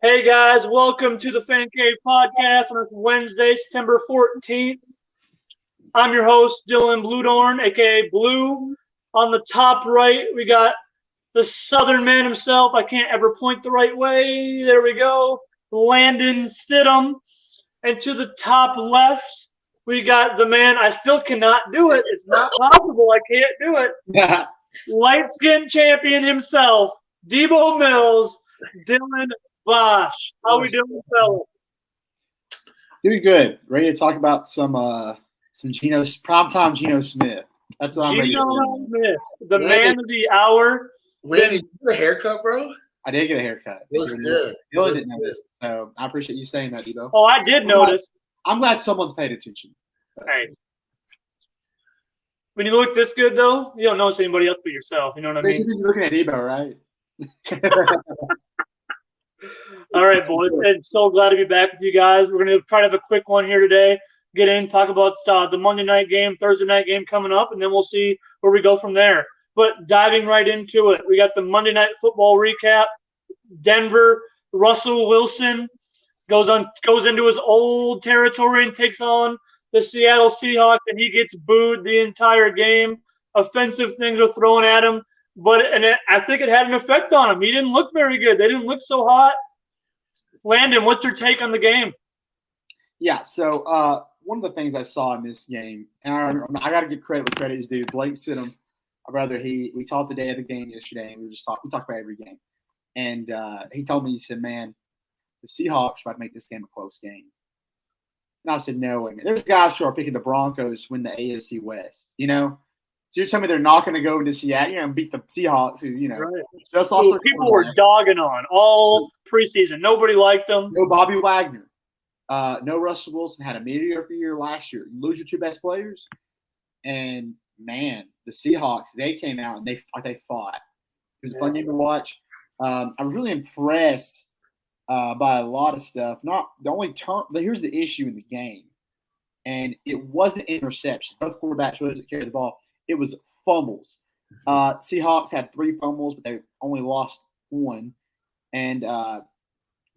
Hey guys, welcome to the Fan Cave Podcast on this Wednesday, September 14th. I'm your host, Dylan Bluedorn, aka Blue. On the top right, we got the Southern man himself. I can't ever point the right way. There we go. Landon Stidham. And to the top left, we got the man. I still cannot do it. It's not possible. I can't do it. Light skin champion himself, Debo Mills, Dylan Bosch. How we doing, fellas? Doing good. Ready to talk about some primetime Geno Smith. That's what I'm ready to Geno do. Smith, the man of the hour. Landon, did you get a haircut, bro? I did get a haircut. It looks good. Dylan didn't notice, so I appreciate you saying that, Debo. Oh, I did notice. I'm glad someone's paid attention. Hey. When you look this good, though, you don't notice anybody else but yourself. You know what I mean? You're looking at Debo, right? All right, boys. I'm so glad to be back with you guys. We're going to try to have a quick one here today. Get in, talk about the Monday night game, Thursday night game coming up, and then we'll see where we go from there. But diving right into it, we got the Monday Night Football recap. Denver, Russell Wilson goes into his old territory and takes on the Seattle Seahawks, and he gets booed the entire game. Offensive things are thrown at him, I think it had an effect on him. He didn't look very good. They didn't look so hot. Landon, what's your take on the game? Yeah, so one of the things I saw in this game, and I got to give credit where credit is due. Blake Stidham, my brother, we talked the day of the game yesterday, and we talked about every game. And he told me, he said, man, the Seahawks might make this game a close game. And I said, no way, man. There's guys who are picking the Broncos to win the AFC West, So you're telling me they're not going to go into Seattle, and beat the Seahawks, who, right. just lost their people were dogging on all preseason. Nobody liked them. No Bobby Wagner. No Russell Wilson. Had a mediocre year last year. You lose your two best players. And, man, the Seahawks, they came out and they fought. It was a fun game to watch. I'm really impressed by a lot of stuff. Not the only turn. Here's the issue in the game, and it wasn't interception. Both quarterbacks really carried the ball. It was fumbles. Seahawks had 3 fumbles, but they only lost 1. And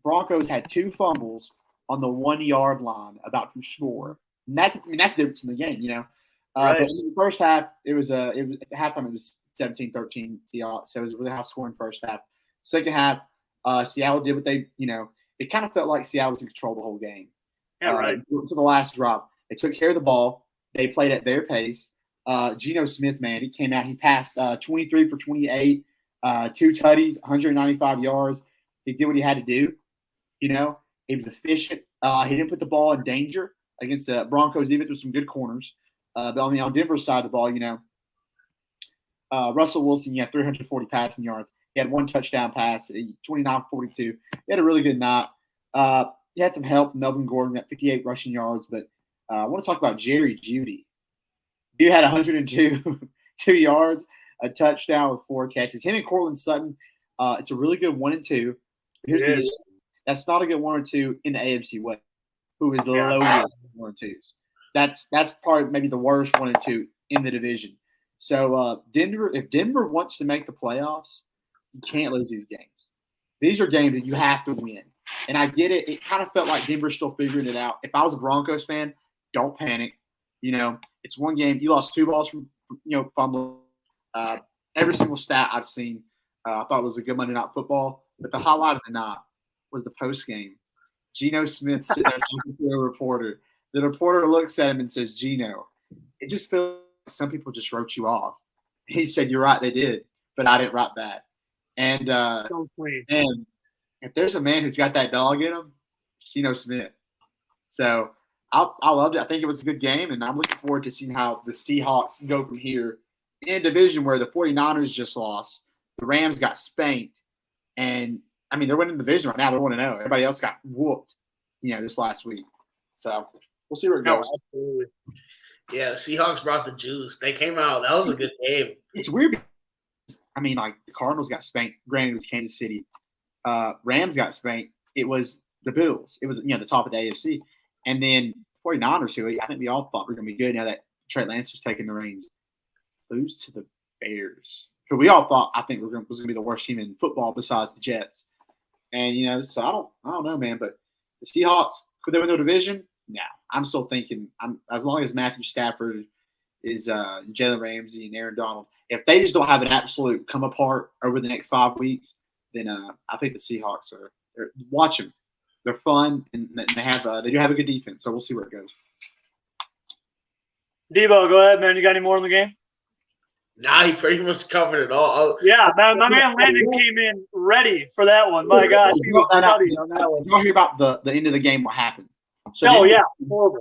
Broncos had 2 fumbles on the 1-yard line about to score. And that's the difference in the game, Right. But in the first half, it was at halftime it was 17-13 Seahawks. So it was a really high scoring first half. Second half, Seattle did what they, it kind of felt like Seattle was in control the whole game. Yeah, right. To the last drop, they took care of the ball. They played at their pace. Geno Smith, man, he came out. He passed 23 for 28, 2 tutties, 195 yards. He did what he had to do. He was efficient. He didn't put the ball in danger against the Broncos defense with some good corners. But on Denver's side of the ball, Russell Wilson, he had 340 passing yards. He had 1 touchdown pass, 29-42. He had a really good night. He had some help from Melvin Gordon at 58 rushing yards. But I want to talk about Jerry Jeudy. Dude had 102 yards, a touchdown with 4 catches. Him and Courtland Sutton, it's a really good 1 and 2. Here's the issue. That's not a good 1 or 2 in the AFC West, who is the lowest 1 or 2s. That's probably maybe the worst 1 and 2 in the division. So if Denver wants to make the playoffs, you can't lose these games. These are games that you have to win. And I get it. It kind of felt like Denver's still figuring it out. If I was a Broncos fan, don't panic. It's one game. You lost 2 balls from fumble. Every single stat I've seen, I thought it was a good Monday Night Football. But the highlight of the night was the post game. Geno Smith sitting there talking to a reporter. The reporter looks at him and says, "Geno, it just feels like some people just wrote you off." He said, "You're right, they did, but I didn't write that." And if there's a man who's got that dog in him, it's Geno Smith. So I loved it. I think it was a good game, and I'm looking forward to seeing how the Seahawks go from here in a division where the 49ers just lost. The Rams got spanked. And, they're winning the division right now. They're 1-0. Everybody else got whooped, this last week. So we'll see where it goes. Absolutely. Yeah, the Seahawks brought the juice. They came out. That was a good game. It's weird. The Cardinals got spanked. Granted, it was Kansas City. Rams got spanked. It was the Bills. It was, the top of the AFC. And then 49ers, who I think we all thought were going to be good now that Trey Lance was taking the reins, lose to the Bears, who we all thought was going to be the worst team in football besides the Jets. And so I don't know, man. But the Seahawks, could they win their division? No. I'm still thinking as long as Matthew Stafford is Jalen Ramsey and Aaron Donald, if they just don't have an absolute come apart over the next 5 weeks, then I think the Seahawks watch them. They're fun and they do have a good defense. So we'll see where it goes. Debo, go ahead, man. You got any more in the game? Nah, he pretty much covered it all. Yeah, my man Landon came in ready for that one. My gosh, he was studying on that one. You don't hear about the end of the game, what happened. So horrible.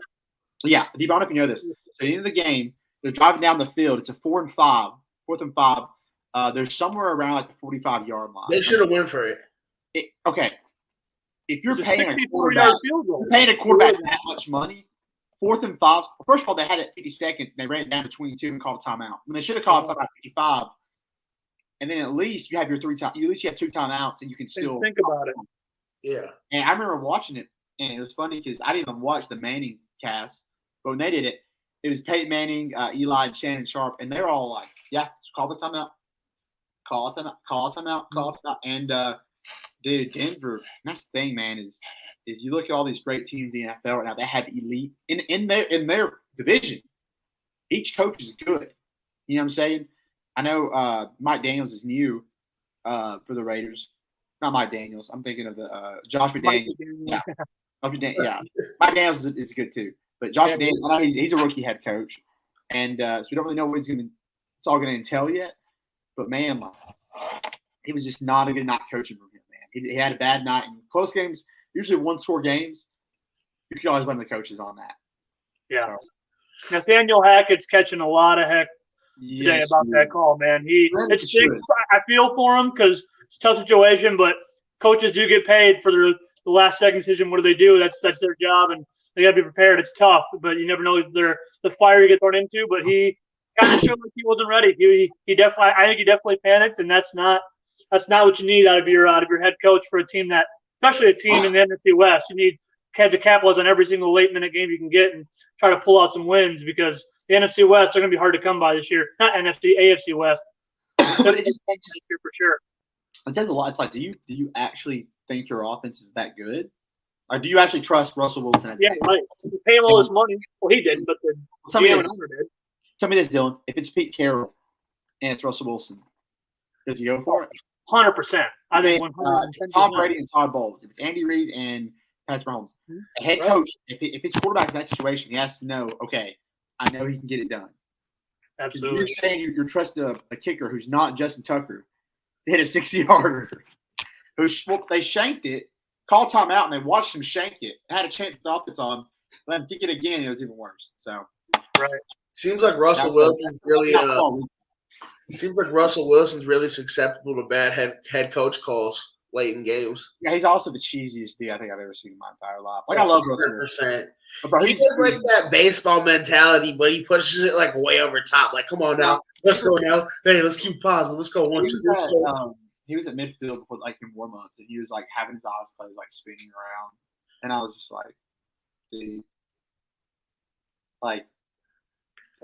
Yeah, Debo, I don't know if you know this. So at the end of the game, they're driving down the field. It's a 4th and 5. They're somewhere around like the 45-yard line. They should have went for it. Okay. If you're paying a 64-yard field goal. that much money, 4th and 5. Well, first of all, they had it 50 seconds, and they ran it down to 22 and called a timeout. When they should have called a timeout 55. And then at least you have your 3 times. At least you have 2 timeouts, and you can still think about it. Yeah. And I remember watching it, and it was funny because I didn't even watch the Manning cast, but when they did it, it was Peyton Manning, Eli, and Shannon Sharp, and they're all like, "Yeah, call the timeout, call a timeout." And dude, Denver. That's the thing, man. Is you look at all these great teams in the NFL right now. They have elite in their division. Each coach is good. You know what I'm saying? I know Mike Daniels is new for the Raiders. Not Mike Daniels. I'm thinking of the Josh McDaniels. Yeah. Yeah. Mike Daniels is good too. But Josh McDaniels, I know he's a rookie head coach. And so we don't really know what it's all going to entail yet. But, man, he was just not a good night coaching for him, man. He had a bad night. In close games, usually one-score games, you can always blame the coaches on that. Yeah. So. Nathaniel Hackett's catching a lot of heck today about that call, man. It stinks. I feel for him because it's a tough situation, but coaches do get paid for the last second decision. What do they do? That's their job, and they got to be prepared. It's tough, but you never know the fire you get thrown into. But he kind of showed like he wasn't ready. He definitely, I think he definitely panicked, and that's not what you need out of your head coach for a team that, especially a team in the NFC West. You need to capitalize on every single late-minute game you can get and try to pull out some wins because the NFC West are going to be hard to come by this year. Not NFC, AFC West. But it just for sure. It says a lot. It's like, do you actually think your offense is that good? Or do you actually trust Russell Wilson? Yeah, right. You pay him all this money. Well, he didn't, but the GM and owner did. Tell me this, Dylan. If it's Pete Carroll and it's Russell Wilson, does he go for it? 100%. I mean, it's Tom Brady and Todd Bowles. If it's Andy Reid and Patrick Mahomes, a head coach, if it's quarterback in that situation, he has to know, okay, I know he can get it done. Absolutely. You're saying you're trusting a kicker who's not Justin Tucker to hit a 60-yarder. They shanked it, called timeout, and they watched him shank it. Had a chance with the offense on, let him kick it again. It was even worse. So, right. Seems like Russell Wilson's really. Seems like Russell Wilson's really susceptible to bad head coach calls late in games. Yeah, he's also the cheesiest dude I think I've ever seen in my entire life. Like, I love Russell Wilson. He does like that baseball mentality, but he pushes it like way over top. Like, come on now, let's go now. Hey, let's keep positive. Let's go 1, 2. Let's go. He was at midfield before, like, in warm-ups, and he was like having his eyes closed, like spinning around, and I was just like, dude, like,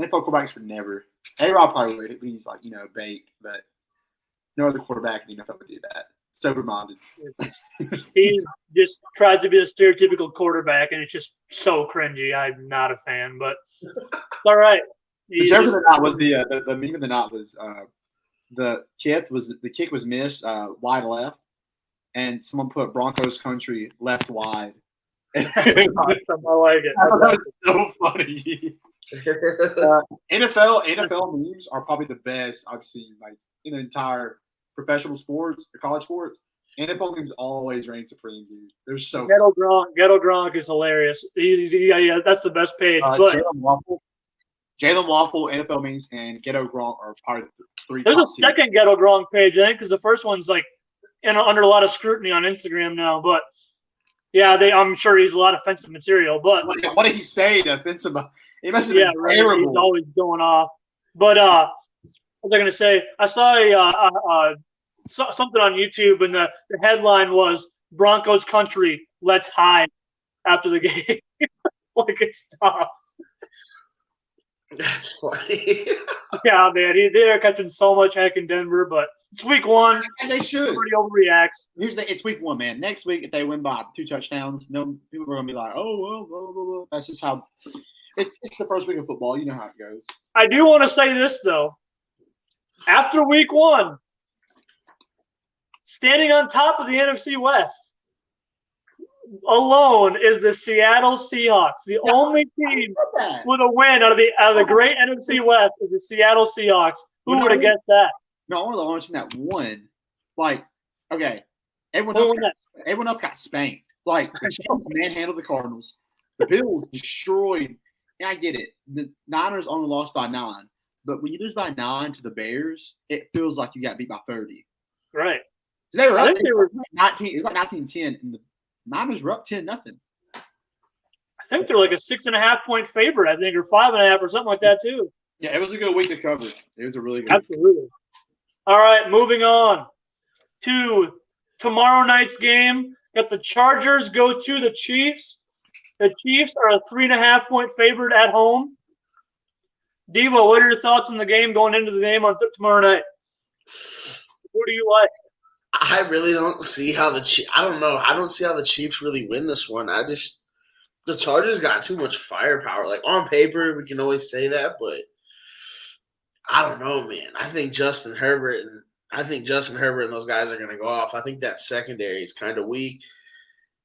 NFL quarterbacks would never. A-Rod probably would. He's like, baked, but no other quarterback in the NFL would do that. Sober-minded. He's just tried to be a stereotypical quarterback, and it's just so cringy. I'm not a fan, but it's all right. The joke of the night was the meme of the night was the kick was missed wide left, and someone put Broncos country left wide. I like it. That was so funny. NFL memes are probably the best I've seen, like, in the entire professional sports or college sports. NFL memes always reign supreme, dude. They're so Ghetto Gronk is hilarious. Yeah, that's the best page. Jalen Waffle, NFL memes, and Ghetto Gronk are part of the 3. There's a second Ghetto Gronk page, I think, because the first one's like under a lot of scrutiny on Instagram now. But yeah, I'm sure he's a lot of offensive material. But what did he say to offensive? He must have been terrible. He's always going off. But what was I going to say? I saw something on YouTube, and the headline was Broncos country, let's hide after the game. Like, it's tough. That's funny. Yeah, man. They're catching so much heck in Denver, but It's week 1. And they should. Everybody overreacts. It's week 1, man. Next week, if they win by 2 touchdowns, no people are gonna be like, "Oh well, blah, blah, blah." That's just how it's the first week of football. You know how it goes. I do want to say this though. After week 1, standing on top of the NFC West alone is the Seattle Seahawks. The only team with a win out of the great NFC West is the Seattle Seahawks. Who would have guessed that? No, one of the only team that won. Like, okay, everyone else got spanked. Like, the Chiefs manhandled the Cardinals. The Bills destroyed. And I get it. The Niners only lost by 9. But when you lose by 9 to the Bears, it feels like you got beat by 30. Right. They were I up. think they were 19. It was like 19-10, and the Niners were up 10-0. I think they're like a 6.5-point favorite, I think, or 5.5 or something like that too. Yeah, it was a good week to cover. It was a really good Absolutely. week. All right, moving on to tomorrow night's game. Got the Chargers go to the Chiefs. The Chiefs are a 3.5-point favorite at home. Devo, what are your thoughts on the game going into the game on tomorrow night? Who do you like? I really don't see how I don't know. I don't see how the Chiefs really win this one. The Chargers got too much firepower. Like, on paper, we can always say that, but I don't know, man. I think Justin Herbert and those guys are going to go off. I think that secondary is kind of weak.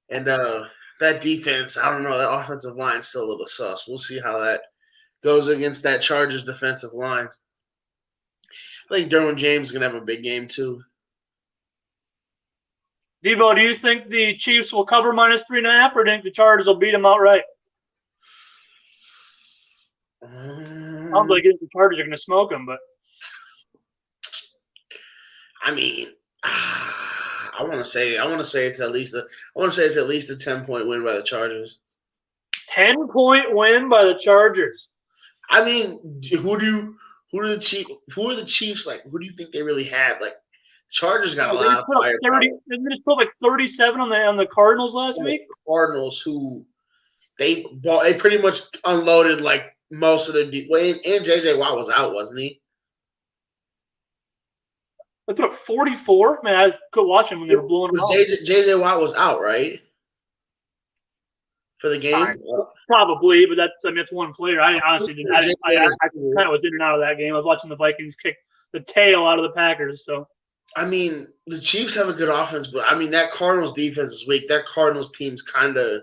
And that defense, I don't know. That offensive line is still a little sus. We'll see how that goes against that Chargers defensive line. I think Derwin James is going to have a big game, too. Devo, do you think the Chiefs will cover -3.5, or do you think the Chargers will beat them outright? Sounds like the Chargers are going to smoke them, but I mean, I want to say it's at least a 10-point win by the Chargers. 10-point win by the Chargers. I mean, who are the Chiefs like? Who do you think they really have? Like, Chargers got a lot of fire. Didn't they just put like 37 on the Cardinals last week? Cardinals, who they pretty much unloaded like most of their and JJ Watt was out, wasn't he? They put up 44. Man, I could watch them when they were blowing them out. JJ Watt was out, right? For the game? Probably, but that's one player. I honestly didn't. I kind of was in and out of that game. I was watching the Vikings kick the tail out of the Packers. So, I mean, the Chiefs have a good offense, but I mean that Cardinals defense is weak. That Cardinals team's kind of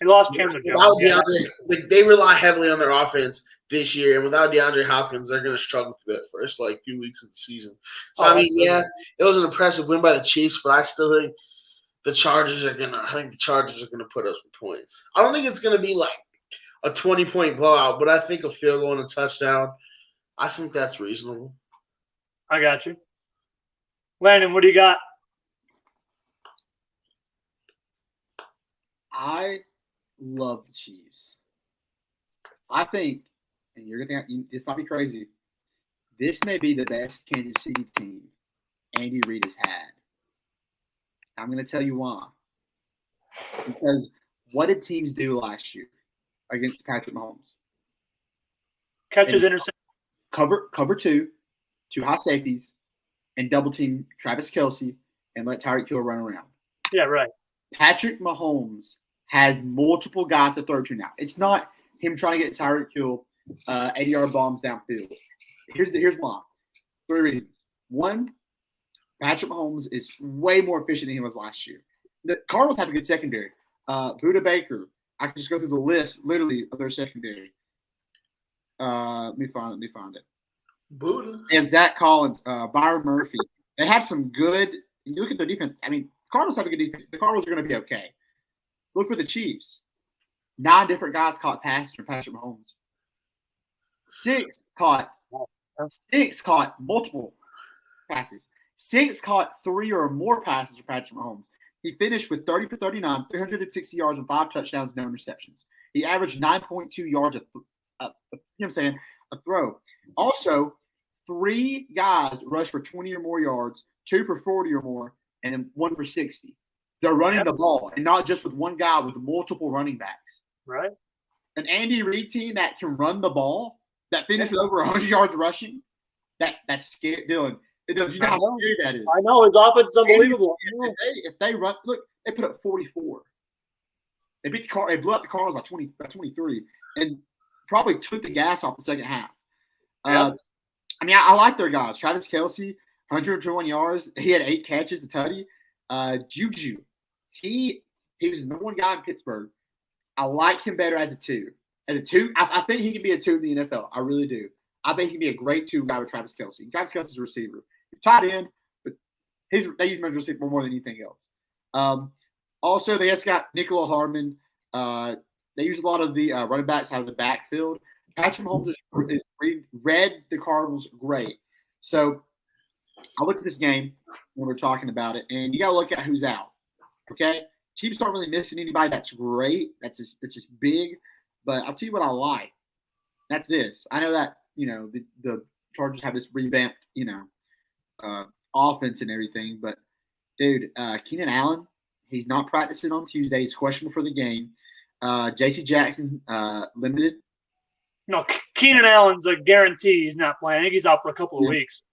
they lost Chandler Jones. They rely heavily on their offense this year, and without DeAndre Hopkins, they're going to struggle for that first few weeks of the season. So I mean, yeah, it was an impressive win by the Chiefs, but I still think the Chargers are gonna put up some points. I don't think it's gonna be like a 20-point blowout, but I think a field goal and a touchdown, I think that's reasonable. I got you. Landon, what do you got? I love the Chiefs. I think, and you're gonna think this might be crazy, this may be the best Kansas City team Andy Reid has had. I'm going to tell you why. Because what did teams do last year against Patrick Mahomes? Catches interception. Cover two high safeties, and double team Travis Kelce and let Tyreek Hill run around. Yeah, right. Patrick Mahomes has multiple guys to throw to now. It's not him trying to get Tyreek Hill 80-yard bombs downfield. Here's why. 3 reasons. 1, Patrick Mahomes is way more efficient than he was last year. The Cardinals have a good secondary. Budda Baker. I can just go through the list, literally, of their secondary. Let me find it. Budda. They have Zach Collins, Byron Murphy. They have some good – you look at their defense. I mean, Cardinals have a good defense. The Cardinals are going to be okay. Look for the Chiefs. 9 different guys caught passes from Patrick Mahomes. 6 caught multiple passes. 6 caught 3 or more passes for Patrick Mahomes. He finished with 30 for 39, 360 yards and 5 touchdowns, no interceptions. He averaged 9.2 yards a throw. Also, 3 guys rushed for 20 or more yards, 2 for 40 or more, and then 1 for 60. They're running the ball, and not just with one guy, with multiple running backs. Right. An Andy Reid team that can run the ball, that finished with over 100 yards rushing, that's scary. Dylan, You know how scary that is. I know his offense is unbelievable. If they run, look, they put up 44. They beat the car. They blew out the Cardinals by 23, and probably took the gas off the second half. Yeah. I mean, I like their guys. Travis Kelce, 121 yards. He had 8 catches, a tutty. Juju, he was the number one guy in Pittsburgh. I like him better as a 2. As a 2, I think he can be a 2 in the NFL. I really do. I think he can be a great 2 guy with Travis Kelce. Travis Kelce's a receiver. He's tight end, but they use him as a receiver more than anything else. Also, they just got Nicola Hardman. They use a lot of the running backs out of the backfield. Patrick Mahomes is read the Cardinals great. So I looked at this game when we're talking about it, and you got to look at who's out. Okay, Chiefs aren't really missing anybody that's great. That's just big. But I'll tell you what I like. That's this. I know that the Chargers have this revamped offense and everything, but dude, Keenan Allen, he's not practicing on Tuesday. He's questionable for the game. J.C. Jackson limited. No, Keenan Allen's a guarantee he's not playing. I think he's out for a couple of weeks.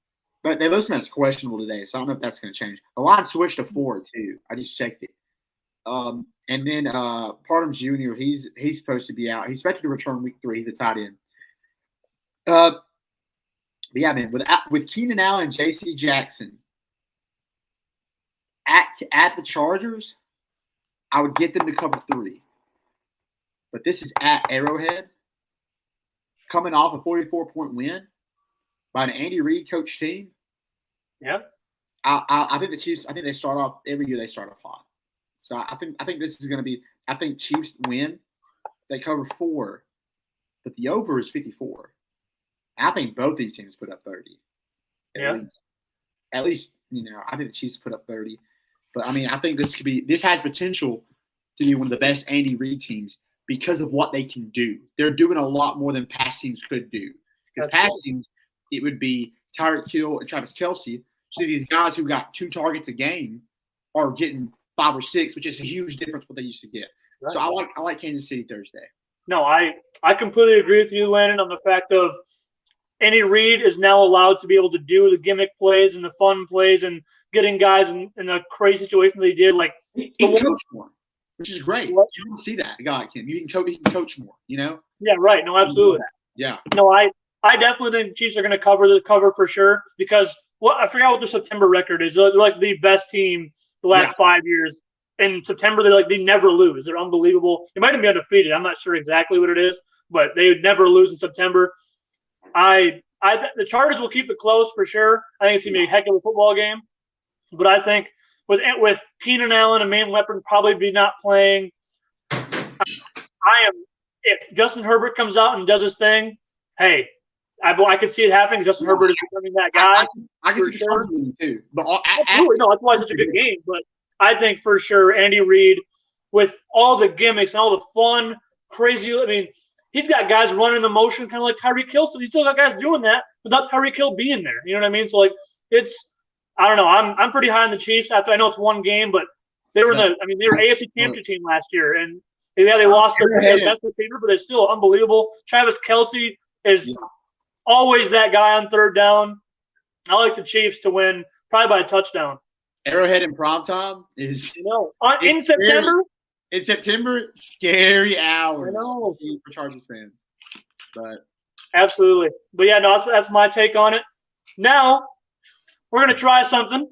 But they list him as questionable today, so I don't know if that's going to change. The line switched to 4 too. I just checked it. And then Parham Jr., he's supposed to be out. He's expected to return week 3. He's a tight end. But yeah, man, with Keenan Allen and J.C. Jackson at the Chargers, I would get them to cover 3. But this is at Arrowhead, coming off a 44-point win by an Andy Reid coach team. Yeah. I think the Chiefs, I think they start off every year they start off hot. So I think this is going to be, I think Chiefs win. They cover 4, but the over is 54. I think both these teams put up 30. At least, I think the Chiefs put up 30. But I mean, I think this has potential to be one of the best Andy Reid teams because of what they can do. They're doing a lot more than past teams could do. Because past teams, it would be Tyreek Hill and Travis Kelce. So these guys who got 2 targets a game are getting 5 or 6, which is a huge difference what they used to get. Right. So I like Kansas City Thursday. No, I completely agree with you, Landon, on the fact of Andy Reid is now allowed to be able to do the gimmick plays and the fun plays and getting guys in a crazy situation that he did. Like he can coach more, which is great. What? You don't see that a guy like him. He can coach more. Yeah, right. No, absolutely. Yeah. No, I definitely think the Chiefs are going to cover for sure because I forgot what their September record is. They're like the best team the last 5 years. In September, they never lose. They're unbelievable. They might even be undefeated. I'm not sure exactly what it is, but they would never lose in September. The Chargers will keep it close for sure. I think it's going to be a heck of a football game. But I think with Keenan Allen and main weapon probably be not playing, if Justin Herbert comes out and does his thing, hey, I could see it happening. Justin Herbert is becoming that guy. I can see the Chargers winning too. But absolutely, no, that's why it's such a good game. But I think for sure Andy Reid, with all the gimmicks and all the fun, crazy. I mean, he's got guys running the motion, kind of like Tyreek Hill. So he's still got guys doing that without Tyreek Hill being there. You know what I mean? So I don't know. I'm pretty high on the Chiefs. I know it's one game, but they were they were AFC Championship team last year, and they lost their best receiver, but they're still unbelievable. Travis Kelce is always that guy on third down. I like the Chiefs to win, probably by a touchdown. Arrowhead in primetime is in September. In September, scary hours. I know for Chargers fans, but absolutely. But yeah, no, that's my take on it. Now we're gonna try something.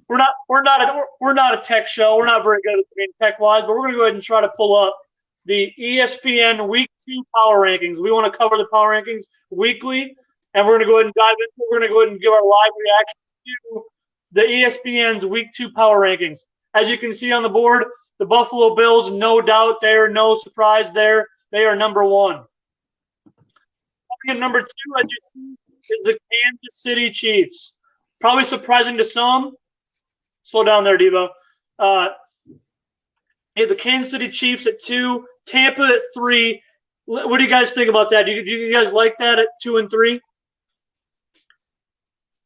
We're not a tech show. We're not very good at being tech wise, but we're gonna go ahead and try to pull up the ESPN Week 2 power rankings. We want to cover the power rankings weekly, and we're gonna go ahead and dive into it. We're gonna go ahead and give our live reaction to the ESPN's Week 2 power rankings. As you can see on the board, the Buffalo Bills, no doubt there, no surprise there. They are number 1. Coming in number 2, as you see, is the Kansas City Chiefs. Probably surprising to some. Slow down there, Devo. The Kansas City Chiefs at 2, Tampa at 3. What do you guys think about that? Do you guys like that at 2 and 3?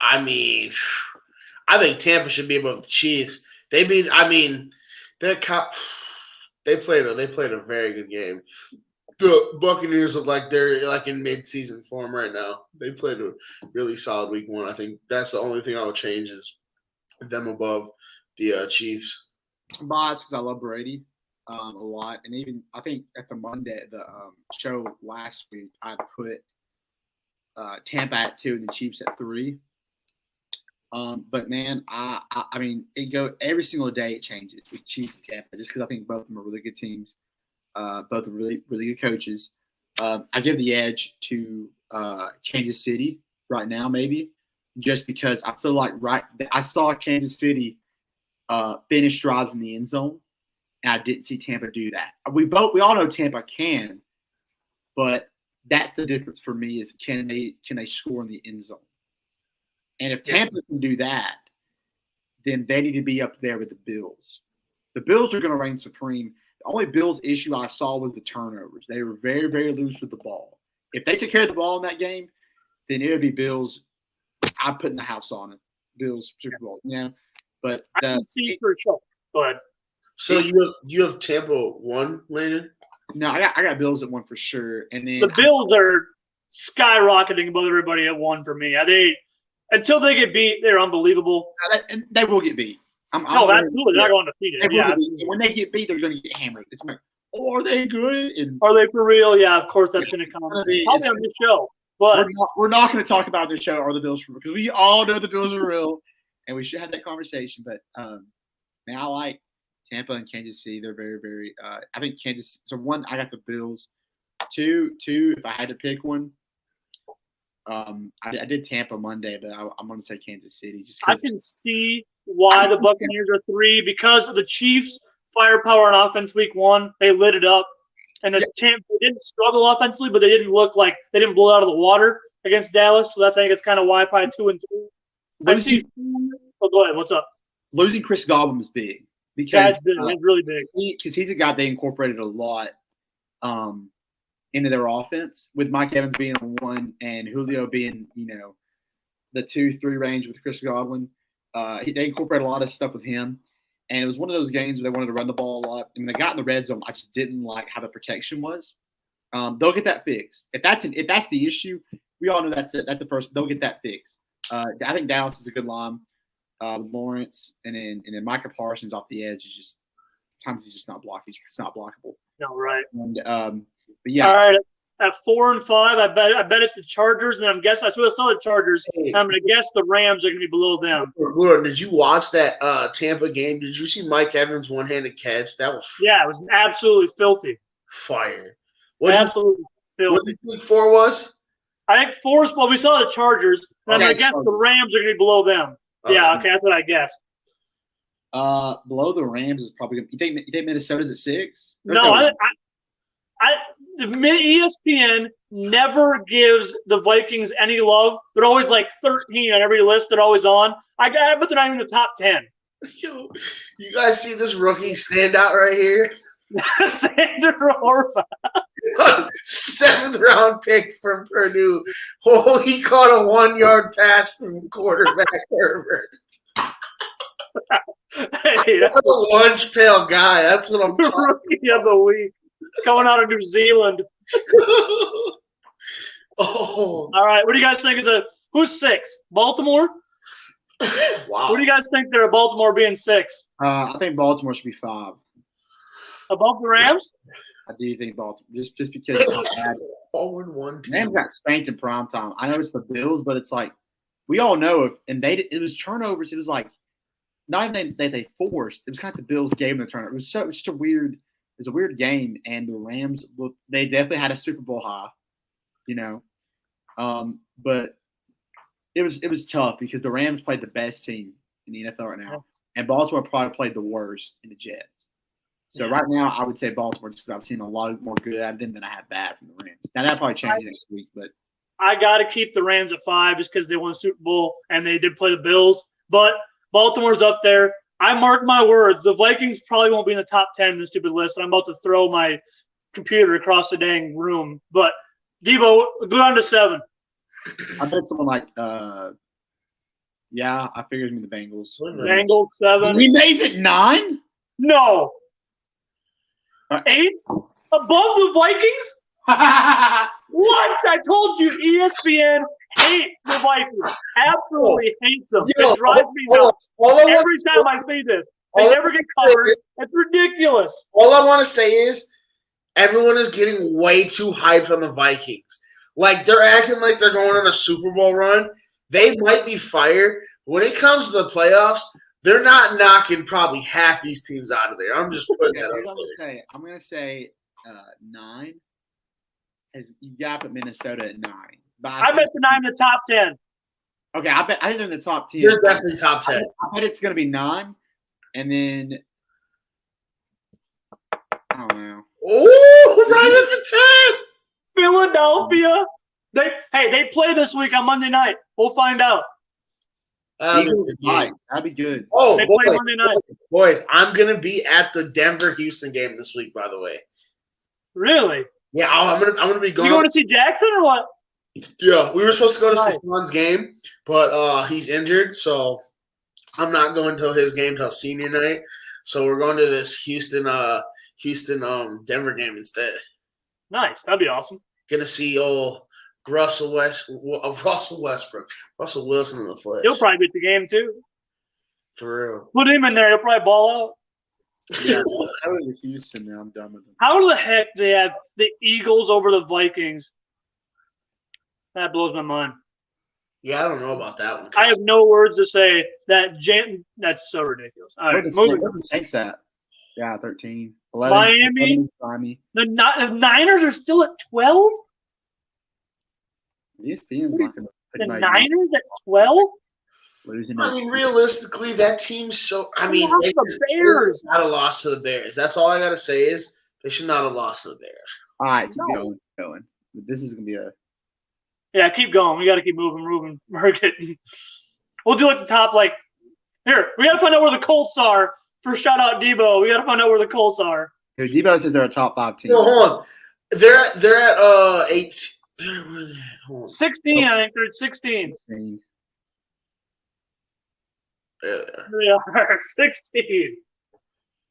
I mean, I think Tampa should be above the Chiefs. They played a very good game. the Buccaneers look like they're like in mid-season form right now. They played a really solid week 1. I think that's the only thing I would change is them above the Chiefs. I'm biased because I love Brady a lot, and even I think at the show last week I put Tampa at 2 and the Chiefs at 3. But man, I mean, every single day it changes with Chiefs and Tampa, just because I think both of them are really good teams, both are really really good coaches. I give the edge to Kansas City right now, maybe just because I feel like I saw Kansas City finish drives in the end zone, and I didn't see Tampa do that. We all know Tampa can, but that's the difference for me is can they score in the end zone? And if Tampa can do that, then they need to be up there with the Bills. The Bills are going to reign supreme. The only Bills issue I saw was the turnovers. They were very, very loose with the ball. If they took care of the ball in that game, then it would be Bills. I'm putting the house on it. Bills Super Bowl. Yeah, but I can see for sure. Go ahead. So you have Tampa 1, Landon? No, I got Bills at 1 for sure. And then The Bills are skyrocketing above everybody at 1 for me. Until they get beat, they're unbelievable. and they will get beat. Absolutely. They're not going to beat it. Yeah. When they get beat, they're going to get hammered. It's like, are they good? And Are they for real? Yeah, of course that's going to come. Probably on this show. But we're not going to talk about this show or the Bills for real because we all know the Bills are real, and we should have that conversation. But man, I like Tampa and Kansas City. They're very, very. I think Kansas. So 1, I got the Bills. 2, if I had to pick one. I did Tampa Monday, but I'm going to say Kansas City. Just I can see why the Buccaneers are 3 because of the Chiefs' firepower on offense week 1. They lit it up. And the Tampa didn't struggle offensively, but they didn't look like they didn't blow out of the water against Dallas. So I think it's kind of why probably 2 and 2. Go ahead. What's up? Losing Chris Godwin was big because it's really big. Because he's a guy they incorporated a lot into their offense, with Mike Evans being 1 and Julio being, the 2-3 range with Chris Godwin. They incorporated a lot of stuff with him. And it was one of those games where they wanted to run the ball a lot. And when they got in the red zone, I just didn't like how the protection was. They'll get that fixed. If that's the issue, we all know that's it. That's the first. They'll get that fixed. I think Dallas is a good line. Lawrence and then Micah Parsons off the edge is just sometimes he's just not blocked. He's just not blockable. No, right. And but yeah. All right. At 4 and 5, I bet it's the Chargers, and I'm guessing I saw the Chargers. And I'm going to guess the Rams are going to be below them. Lord, did you watch that Tampa game? Did you see Mike Evans' one-handed catch? That was it was absolutely filthy. Fire. Absolutely filthy. What do you think 4 was? I think 4 is. Well, we saw the Chargers, and I'm going to guess the Rams are going to be below them. Yeah, okay, that's what I guessed. Below the Rams is probably. You think Minnesota's at 6? No, the ESPN never gives the Vikings any love. They're always like 13 on every list. They're always on. But they're not even in the top 10. Yo, you guys see this rookie standout right here? Sander Horvath. 7th round pick from Purdue. Oh, he caught a 1-yard pass from quarterback Herbert. Hey, that's a lunch pail guy. That's what I'm talking rookie of the week. Coming out of New Zealand. Oh. All right. What do you guys think of who's 6? Baltimore? Wow. What do you guys think they're Baltimore being 6? I think Baltimore should be 5. Above the Rams? I do think Baltimore, just because it's not bad. 0-1 team. Rams got spanked in prime time. I know it's the Bills, but it's like we all know it was turnovers. It was like not even that they forced. It was kind of the Bills gave them the turnover. It was just a weird. It was a weird game, and the Rams they definitely had a Super Bowl high, but it was tough because the Rams played the best team in the NFL right now, and Baltimore probably played the worst in the Jets. So right now, I would say Baltimore just because I've seen a lot more good out of them than I have bad from the Rams. Now that probably change next week, but I got to keep the Rams at 5 just because they won the Super Bowl and they did play the Bills. But Baltimore's up there. I mark my words. The Vikings probably won't be in the top 10 in the stupid list. I'm about to throw my computer across the dang room. But, Debo, go down to 7. I bet someone like I figured it's the Bengals. Bengals, 7. Green Bay's at 9? No. 8? Above the Vikings? What? I told you, ESPN hates the Vikings. Absolutely hates them. Yo, It drives me nuts. Every time I see this, they never get covered. It's ridiculous. All I want to say is everyone is getting way too hyped on the Vikings. Like, they're acting like they're going on a Super Bowl run. They might be fired. When it comes to the playoffs, they're not knocking probably half these teams out of there. I'm just putting that out there. I'm going to say 9. You got to put Minnesota at 9. But I bet the 9 in the top 10. Okay, I think they're in the top 10. You're definitely top 10. I bet it's going to be 9. And then, I don't know. Oh, right at the 10. Philadelphia. They play this week on Monday night. We'll find out. Eagles, nice. That'd be good. Oh, They play Monday night. Boys, I'm going to be at the Denver-Houston game this week, by the way. Really? Yeah, I'm gonna be going. You going to see Jackson or what? Yeah, we were supposed to go to Nice. Stefan's game, but he's injured, so I'm not going to his game till senior night. So we're going to this Houston Denver game instead. Nice. That'd be awesome. Gonna see old Russell Westbrook, Russell Wilson in the flesh. He'll probably get the game too. For real. Put him in there. He'll probably ball out. Yeah, I was with Houston now. I'm done with them. How the heck do they have the Eagles over the Vikings? That blows my mind. Yeah, I don't know about that one. I have no words to say. That's so ridiculous. All right, moving. Where the Saints at? Yeah, 13. 11. Miami. The Niners are still at 12? ESPN's not going to The Niners at 12? losing. I mean, realistically, that team's so. I mean, lost the Bears. Not a loss to the Bears. That's all I gotta say is they should not have lost to the Bears. All right, keep going. This is going to be a. Yeah, keep going. We got to keep moving. We're getting. We'll do it at the top. Like, here, we got to find out where the Colts are for shout out Debo. We got to find out where the Colts are. Here, Debo says they're a top 5 team. No, hold on. They're at 8. Hold on. 16, I think they're at 16. Yeah. They are 16.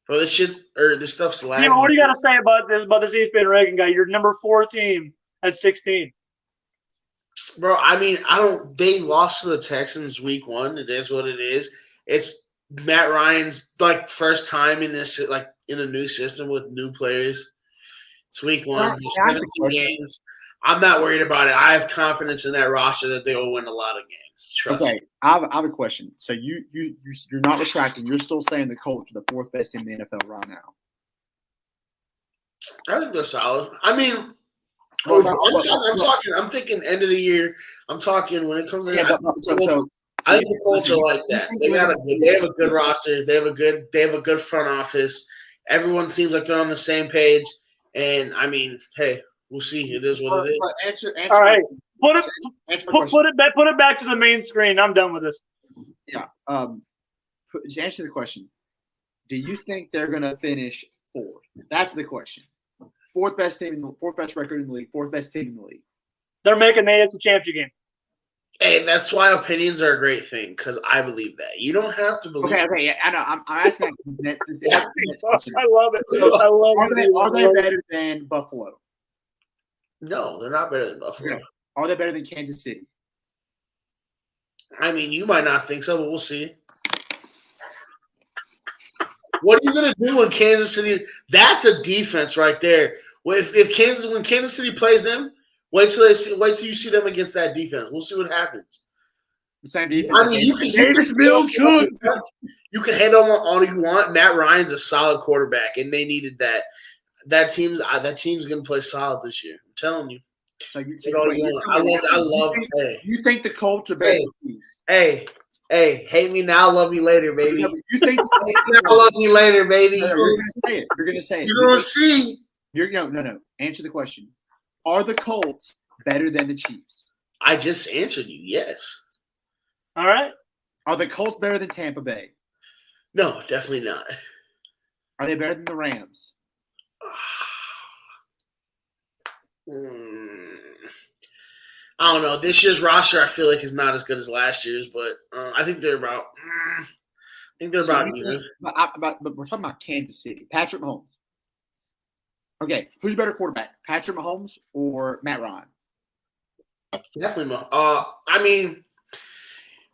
Well, this stuff's lagging. What do you got to say about this ESPN Reagan guy? Your number 4 team at 16. Bro, I mean, they lost to the Texans week 1. It is what it is. It's Matt Ryan's first time in this in a new system with new players. It's week 1. 17 games. I'm not worried about it. I have confidence in that roster that they will win a lot of games. Trust me. I have a question. So you're not retracting. You're still saying the Colts are the 4th best team in the NFL right now. I think they're solid. I mean, I'm thinking end of the year. I'm talking when it comes to I think the Colts are like that. They have a good roster. They have a good front office. Everyone seems like they're on the same page. And I mean, hey, we'll see. It is what it is. All right. Put it back to the main screen. I'm done with this. Yeah. Just answer the question. Do you think they're going to finish 4th? That's the question. 4th best record in the league. 4th best team in the league. They're making the AFC Championship game. Hey, that's why opinions are a great thing because I believe that. You don't have to believe. Okay, yeah, I know. I'm asking that. I love it. Are they better than Buffalo? No, they're not better than Buffalo. Okay. Are they better than Kansas City? I mean, you might not think so, but we'll see. What are you going to do when Kansas City – that's a defense right there. When Kansas City plays them, wait till you see them against that defense. We'll see what happens. The same defense. I mean, you can hate on all you want. Matt Ryan's a solid quarterback, and they needed that. That team's going to play solid this year. I'm telling you. So you think the Colts are better than the Chiefs? Hey, hate me now, love me later, baby. You think hate me now, love me later, baby. You're going to say it. You're going to see. No. Answer the question. Are the Colts better than the Chiefs? I just answered you. Yes. All right. Are the Colts better than Tampa Bay? No, definitely not. Are they better than the Rams? I don't know. This year's roster, I feel like, is not as good as last year's, but I think they're about. Even. But we're talking about Kansas City. Patrick Mahomes. Okay, who's a better quarterback, Patrick Mahomes or Matt Ryan? Definitely. I mean,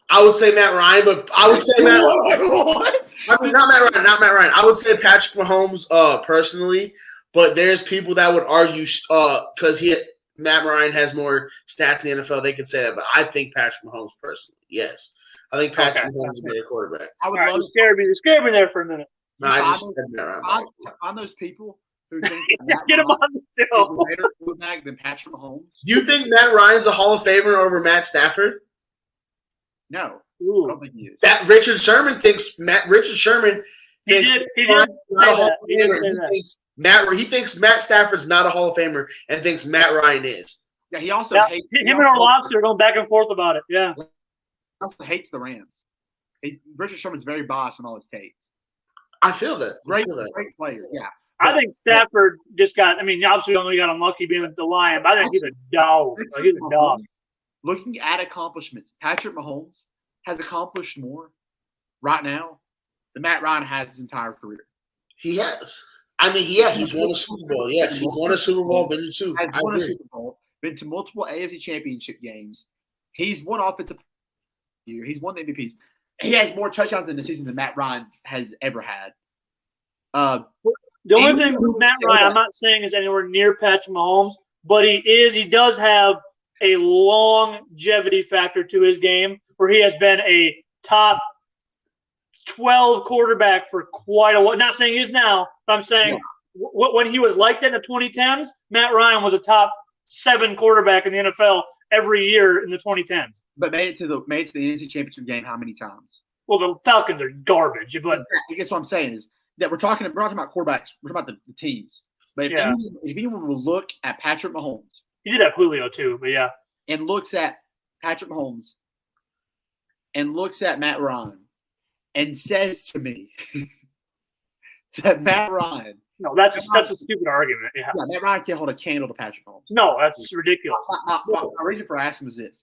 I would say Matt Ryan, but I would say Matt. What? I mean, not Matt Ryan. I would say Patrick Mahomes, personally, but there's people that would argue because Matt Ryan has more stats in the NFL. They could say that, but I think Patrick Mahomes personally, yes, I think Patrick Mahomes is a better quarterback. I would All right, love you scared me there for a minute. No, I just said Matt Ryan. on those people who think that Matt Get him Ryan on the is show. a better quarterback than Patrick Mahomes. You think Matt Ryan's a Hall of Famer over Matt Stafford? No, I Ooh. don't think he is. That Richard Sherman thinks He did say Ryan's not a Hall that. of He did Famer. say He thinks Matt Stafford's not a Hall of Famer and thinks Matt Ryan is. Yeah, he also Yeah, hates. him and Orlovsky are going back and forth about it. Yeah. He also hates the Rams. Richard Sherman's very biased on all his takes. I feel that. I Great feel that. player. Yeah. I think Stafford just got – I mean, obviously only got unlucky being with the Lion, but I think he's a dog. Like, he's a dog. Looking at accomplishments, Patrick Mahomes has accomplished more right now than Matt Ryan has his entire career. He has. I mean, he's won a Super Bowl. Yes, he's won a Super Bowl, been to two. Has I won a agree. Super Bowl, been to multiple AFC Championship games. He's won offensive year. He's won the MVPs. He has more touchdowns in the season than Matt Ryan has ever had. The only thing with Matt Ryan, I'm not saying is anywhere near Patrick Mahomes, but he does have a longevity factor to his game where he has been a top 12 quarterback for quite a while. Not saying he is now, but I'm saying when he was like that in the 2010s, Matt Ryan was a top 7 quarterback in the NFL every year in the 2010s. But made it to the NFC Championship game how many times? Well, the Falcons are garbage, but I guess what I'm saying is that we're talking about quarterbacks. We're talking about the teams. But if anyone will look at Patrick Mahomes, he did have Julio too. But yeah, and looks at Patrick Mahomes and looks at Matt Ryan and says to me that Matt Ryan. No, that's a stupid argument. Yeah. Matt Ryan can't hold a candle to Patrick Mahomes. No, that's ridiculous. My reason for asking was this: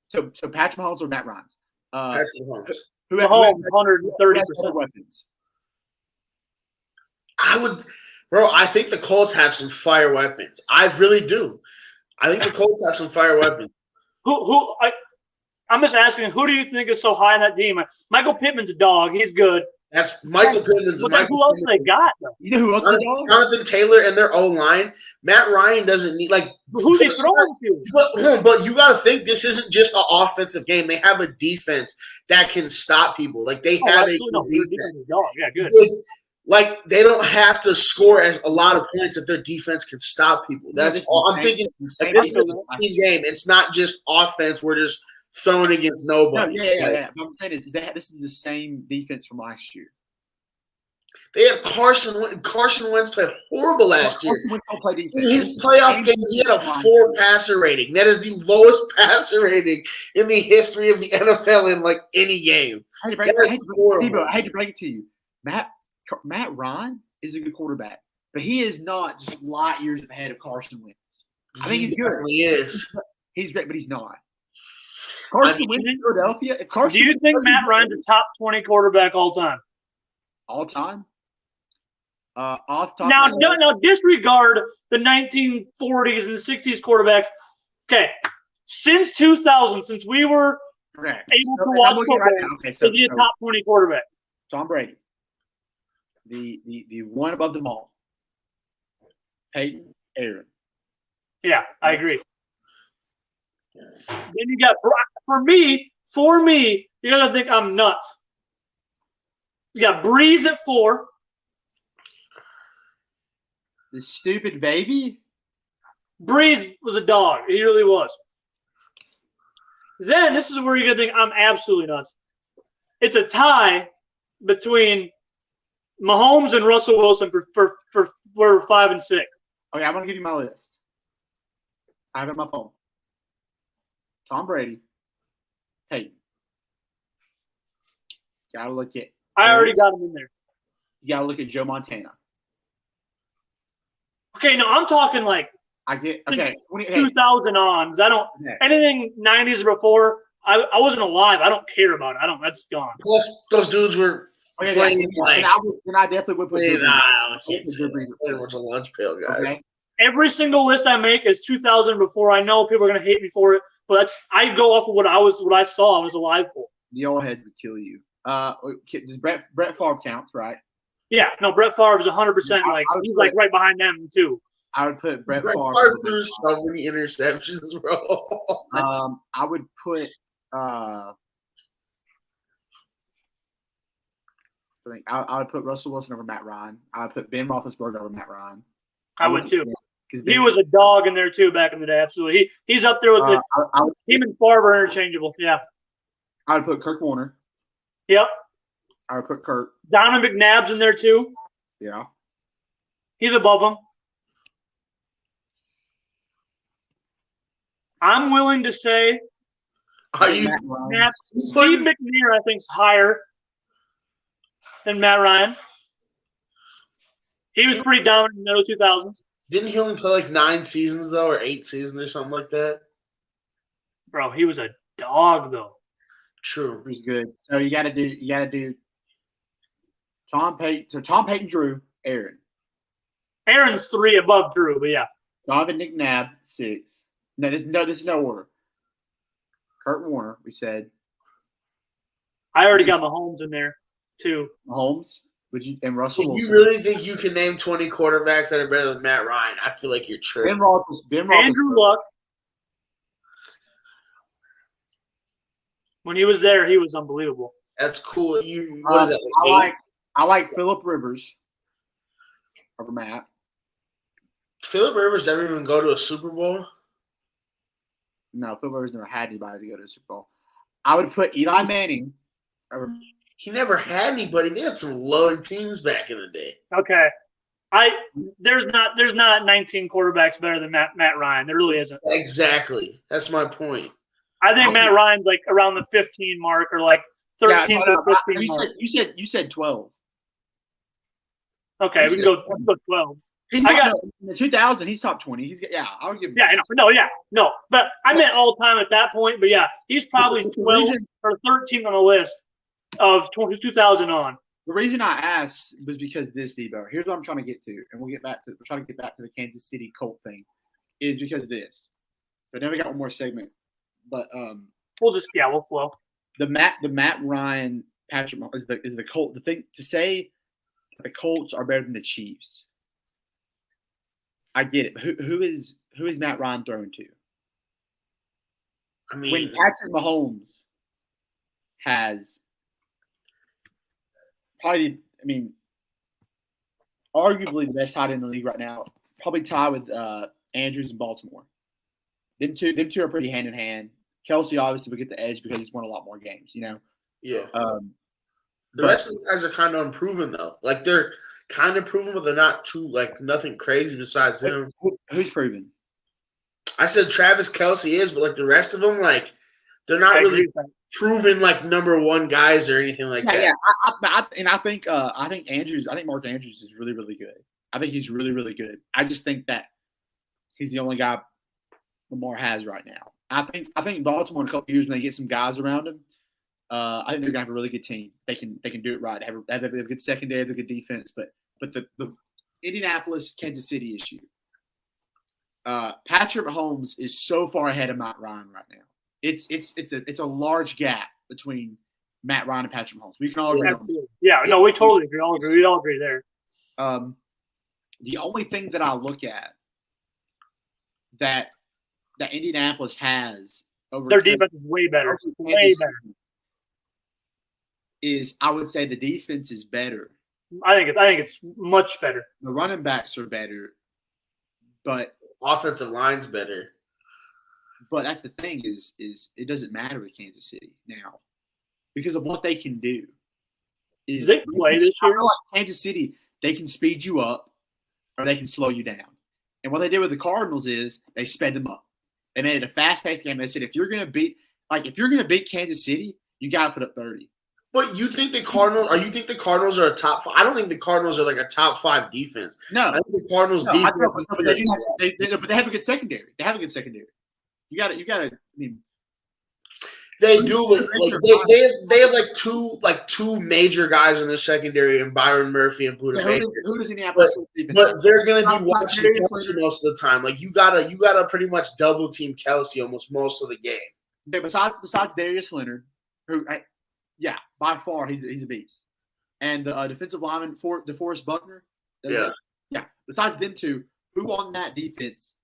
so Patrick Mahomes or Matt Ryan? Patrick Mahomes. Who Mahomes, has 130%. weapons? I think the Colts have some fire weapons. I really do. I think the Colts have some fire weapons. I'm just asking, who do you think is so high on that team? Michael Pittman's a dog. He's good. That's Michael Pittman's. But who else they got, though? You know who else is a dog? Jonathan Taylor and their O-line. Matt Ryan doesn't need Who's he throwing to? But you got to think this isn't just an offensive game. They have a defense that can stop people. Like they have a defense. Dog. Yeah, good. Like they don't have to score as a lot of points if their defense can stop people. That's all I'm thinking. Like, this is a team game. It's not just offense. We're just throwing against nobody. No, yeah. What I'm saying is that this is the same defense from last year. They had Carson Wentz played horrible last year. Carson Wentz don't play defense. In his playoff game, he had a 4 passer rating. That is the lowest passer rating in the history of the NFL in any game. I hate to break it to you. Matt Ryan is a good quarterback, but he is not just light years ahead of Carson Wentz. I think he's good. He is. He's great, but he's not. Carson Wentz in Philadelphia. Do you think Matt Ryan's a top 20 quarterback all time? All time? Off top. Now, disregard the 1940s and 60s quarterbacks. Okay, since 2000, since we were able to watch football, is he a top 20 quarterback? Tom Brady, the one above them all. Peyton, Aaron. Yeah, I agree. Then you got for me, you gotta think I'm nuts. You got Breeze at 4. The stupid baby? Breeze was a dog. He really was. Then this is where you're going to think I'm absolutely nuts. It's a tie between Mahomes and Russell Wilson for 5 and 6. Okay, I'm going to give you my list. I have it on my phone. Tom Brady. Peyton. Got to look at. I already got him in there. You got to look at Joe Montana. Okay, no, I'm talking I get 2000 on because I don't anything 90s or before. I wasn't alive. I don't care about it. That's gone. Plus, those dudes were Okay, Plain like then I definitely would put plain. Drew Brees. I can't Drew say Brees. plain was a lunch pail, guys. Okay. Every single list I make is 2000 before. I know people are going to hate me for it, but I go off of what I saw. I was alive for. The old head would kill you. Does Brett Favre counts, right? Yeah, no, Brett Favre is 100% like he's like right behind them too. I would put Brett Brett Favre. Favre threw so many interceptions, bro. I would put I would put Russell Wilson over Matt Ryan. I would put Ben Roethlisberger over Matt Ryan. I would too. He was a dog in there too back in the day. Absolutely, he's up there with him and Favre are interchangeable. Yeah. I would put Kirk Warner. Yep. I would put Kurt. Donovan McNabb's in there too. Yeah. He's above him. I'm willing to say Steve McNair, I think, is higher than Matt Ryan. He was pretty dominant in the early 2000s. Didn't he only play like 9 seasons though, or 8 seasons or something like that? Bro, he was a dog though. True. He's good. So you gotta do Tom Payton. So Tom Payton, Drew, Aaron. Aaron's 3 above Drew, but yeah. Donovan McNabb, 6. This is no order. Kurt Warner, we said. I already got Mahomes in there too. Mahomes, and Russell Wilson. You really think you can name 20 quarterbacks that are better than Matt Ryan? I feel like you're tripping. Andrew Luck. When he was there, he was unbelievable. That's cool. What is that? I like Phillip Rivers over Matt. Phillip Rivers ever even go to a Super Bowl? No, Phillip Rivers never had anybody to go to a Super Bowl. I would put Eli Manning over. He never had anybody. They had some loaded teams back in the day. Okay. There's not 19 quarterbacks better than Matt Ryan. There really isn't. Exactly. That's my point. I think Matt Ryan's like around the 15 mark or like 13 to 15 mark. You said 12. Okay, we can go 12. In the 2000, he's top 20. I would give him. No. But I meant all time at that point. But yeah, he's probably 12 or 13 on the list of 2000 on. The reason I asked was because this, Debo. Here's what I'm trying to get to, and we're trying to get back to the Kansas City Colt thing, is because of this. But then we got one more segment. But we'll flow. The Matt Ryan Patrick Mahomes is the Colt. The thing to say the Colts are better than the Chiefs. I get it. Who is Matt Ryan thrown to? I mean, when Patrick Mahomes has probably, arguably the best tight end in the league right now, probably tied with Andrews in Baltimore. Them two are pretty hand in hand. Kelsey obviously would get the edge because he's won a lot more games, Yeah. The rest of the guys are kind of unproven though. Like they're kind of proven, but they're not too nothing crazy besides him. Who's proven? I said Travis Kelce is, but like the rest of them, like they're not really proven like number 1 guys or anything like that. Yeah, I think Andrews. I think Mark Andrews is really, really good. I think he's really, really good. I just think that he's the only guy Lamar has right now. I think Baltimore in a couple of years when they get some guys around him, I think they're gonna have a really good team. They can do it right. They have a good secondary, they have a good defense, but the Indianapolis Kansas City issue. Patrick Mahomes is so far ahead of Matt Ryan right now. It's a large gap between Matt Ryan and Patrick Mahomes. We can all agree on that. Yeah, no, we totally agree. We all agree there. The only thing that I look at that Indianapolis has over their defense is way better. Way better. Is I would say the defense is better. I think it's much better. The running backs are better, but offensive line's better. But that's the thing is it doesn't matter with Kansas City now because of what they can do. Did they play this year? Like Kansas City, they can speed you up or they can slow you down. And what they did with the Cardinals is they sped them up. They made it a fast-paced game. They said if you're gonna beat Kansas City, you gotta put up 30. But you think the Cardinals? Or you think the Cardinals are a top 5? I don't think the Cardinals are like a top 5 defense. No, I think the Cardinals defense. But they have a good secondary. You got to. I mean, They do, but they have two major guys in their secondary, and Byron Murphy and Buda Baker. Who does Indianapolis? But they're gonna be watching Kelce most of the time. Like you gotta pretty much double team Kelce almost most of the game. Yeah, besides Darius Leonard, who by far he's a beast, and the defensive lineman for DeForest Buckner. Yeah. Besides them two, who on that defense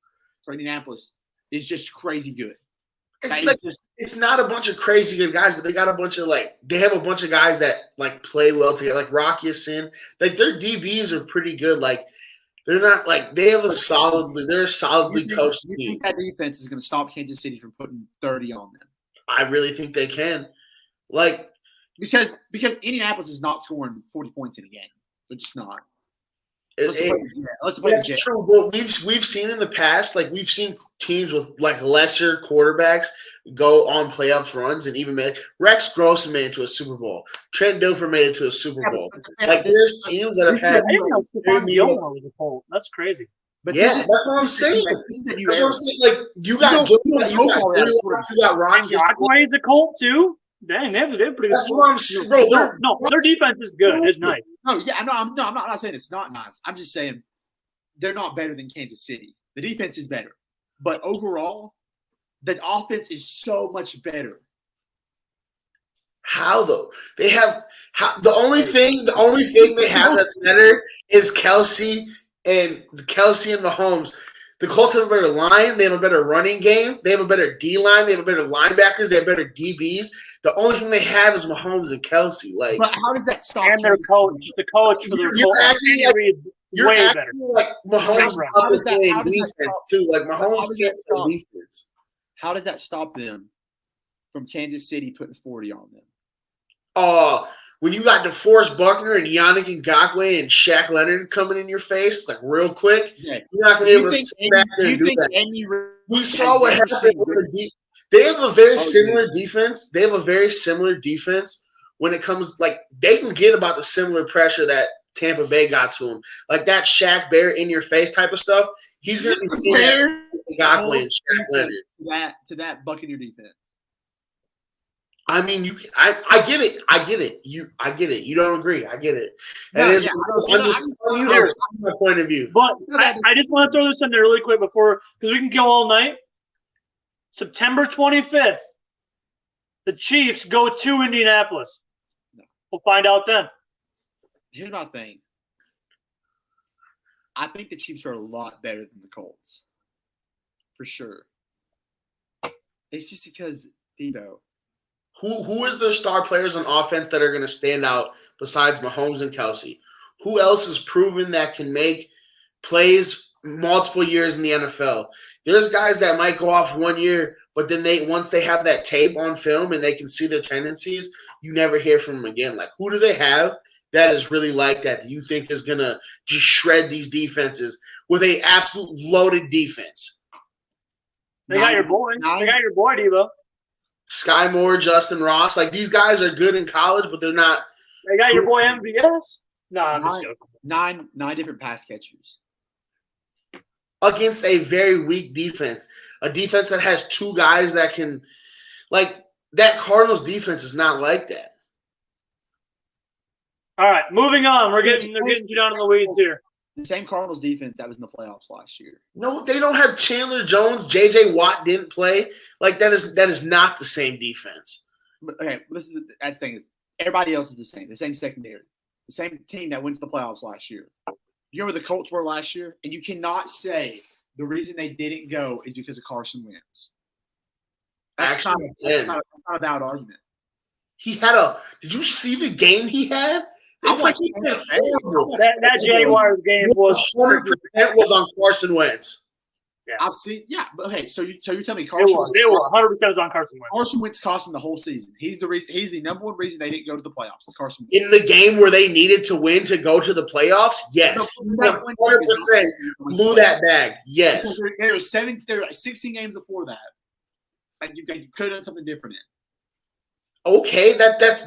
for Indianapolis is just crazy good. It's not a bunch of crazy good guys, but they got a bunch of they have a bunch of guys that play well together, like Rocky Sin. Like their DBs are pretty good. Like they're not they have they're a solidly coached team. You think that defense is going to stop Kansas City from putting 30 on them? I really think they can. Because Indianapolis is not scoring 40 points in a game. They're just not. That's true. But we've seen in the past, we've seen teams with lesser quarterbacks go on playoff runs and even Rex Grossman made it to a Super Bowl. Trent Dilfer made it to a Super Bowl. There's teams that have had. That's crazy. But that's what I'm saying. That's what I'm saying. You got Rocky. Ngakwe is a Colt too. Dang, they have pretty good. That's what I'm saying, bro. No, their defense is good. It's nice. I'm not saying it's not nice. I'm just saying they're not better than Kansas City. The defense is better, but overall, the offense is so much better. How though? They have the only thing they have that's better is Kelce and Mahomes. The Colts have a better line. They have a better running game. They have a better D line. They have a better linebackers. They have better DBs. The only thing they have is Mahomes and Kelce. But how does that stop? And their coach, the coach for their you're way acting better. like Mahomes is playing defense too. Mahomes can't play defense. How does that stop them from Kansas City putting 40 on them? When you got DeForest Buckner and Yannick Ngakoue and Shaq Leonard coming in your face, real quick, you're not going to be able to sit back there and do that. We saw what happened with they have a very similar defense. They have a very similar defense when it comes they can get about the similar pressure that Tampa Bay got to him. That Shaq Bear in your face type of stuff. He's going to be seeing Ngakoue and Shaq Leonard. To that Buccaneer defense. I mean, I get it. I get it. I get it. You don't agree. I get it. I'm just telling you my point of view. But I just want to throw this in there really quick because we can go all night. September 25th, the Chiefs go to Indianapolis. We'll find out then. Here's my thing. I think the Chiefs are a lot better than the Colts. For sure. It's just because, Who is the star players on offense that are going to stand out besides Mahomes and Kelce? Who else is proven that can make plays multiple years in the NFL? There's guys that might go off 1 year, but then once they have that tape on film and they can see their tendencies, you never hear from them again. Who do they have that is really like that you think is going to just shred these defenses with a absolute loaded defense? They got your boy. They got your boy, Devo. Sky Moore, Justin Ross, these guys are good in college, but they're not. They got your boy MVS. No, I'm just joking. 9 different pass catchers against a very weak defense, a defense that has two guys that can, that Cardinals defense is not like that. All right, moving on. They're getting you down in the weeds here. The same Cardinals defense that was in the playoffs last year. No, they don't have Chandler Jones. J.J. Watt didn't play. That is not the same defense. Okay, listen. That's the thing is everybody else is the same secondary, the same team that went to the playoffs last year. You know where the Colts were last year, and you cannot say the reason they didn't go is because of Carson Wentz. That's not a valid argument. He had did you see the game he had? That Jaguars game was 100% was on Carson Wentz. Yeah. I've seen. Yeah, but okay. So you tell me Carson Wentz. They were 100% on Carson Wentz. Carson Wentz cost him the whole season. He's the number one reason they didn't go to the playoffs. It's Carson Wentz. In the game where they needed to win to go to the playoffs, yes, 100% blew that bag. Yes, there were 16 games before that. You could have done something different in. Okay, that's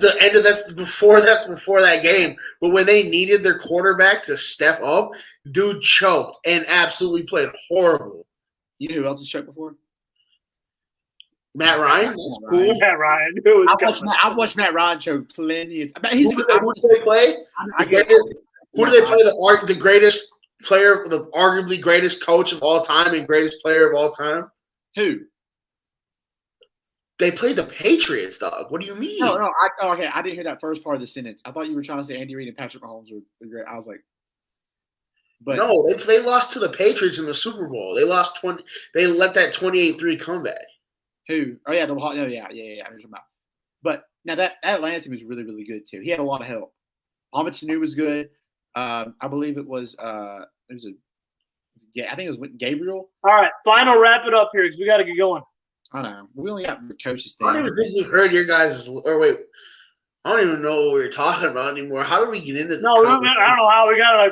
before that game. But when they needed their quarterback to step up, dude choked and absolutely played horrible. You know who else has choked before? Matt Ryan, that's Matt cool. Ryan. Yeah, Ryan. Who was I've watched Matt Ryan show plenty. He's Who do they play? Who do they play? The greatest player, the arguably greatest coach of all time and greatest player of all time? Who? They played the Patriots, dog. What do you mean? No. Okay, I didn't hear that first part of the sentence. I thought you were trying to say Andy Reid and Patrick Mahomes were great. I was like, but no, they lost to the Patriots in the Super Bowl. They lost 20. They let that 28-3 comeback. Who? Oh yeah, I know what you're talking about. But now that Atlanta team was really, really good too. He had a lot of help. Mohamed Sanu was good. I believe it was I think it was Gabriel. All right, final wrap it up here because we got to get going. I don't know. We only got the coaches I don't even think we heard your guys' or wait. I don't even know what we were talking about anymore. How did we get into this? No, I don't know how we got a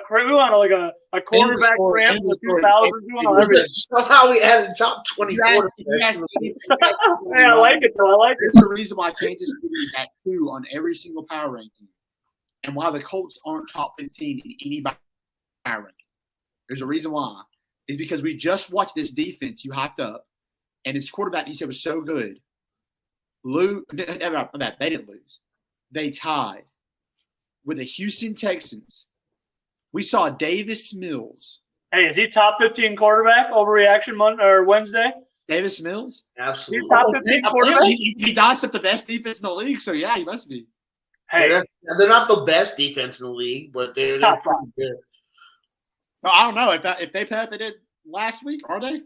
quarterback ramp in the 2000s. Somehow we added top 20 quarterbacks. Hey, I like it though. I like it. There's a reason why Kansas City is at 2 on every single power ranking, and why the Colts aren't top 15 in any power ranking. There's a reason why. It's because we just watched this defense you hyped up, and his quarterback you said was so good. They didn't lose. They tied with the Houston Texans. We saw Davis Mills. Hey, is he top 15 quarterback overreaction Wednesday? Davis Mills? Absolutely. He's top 15 quarterback? He dodged up the best defense in the league, so yeah, he must be. Hey, they're not the best defense in the league, but they're pretty good. No, I don't know if they play like they did last week. Are they?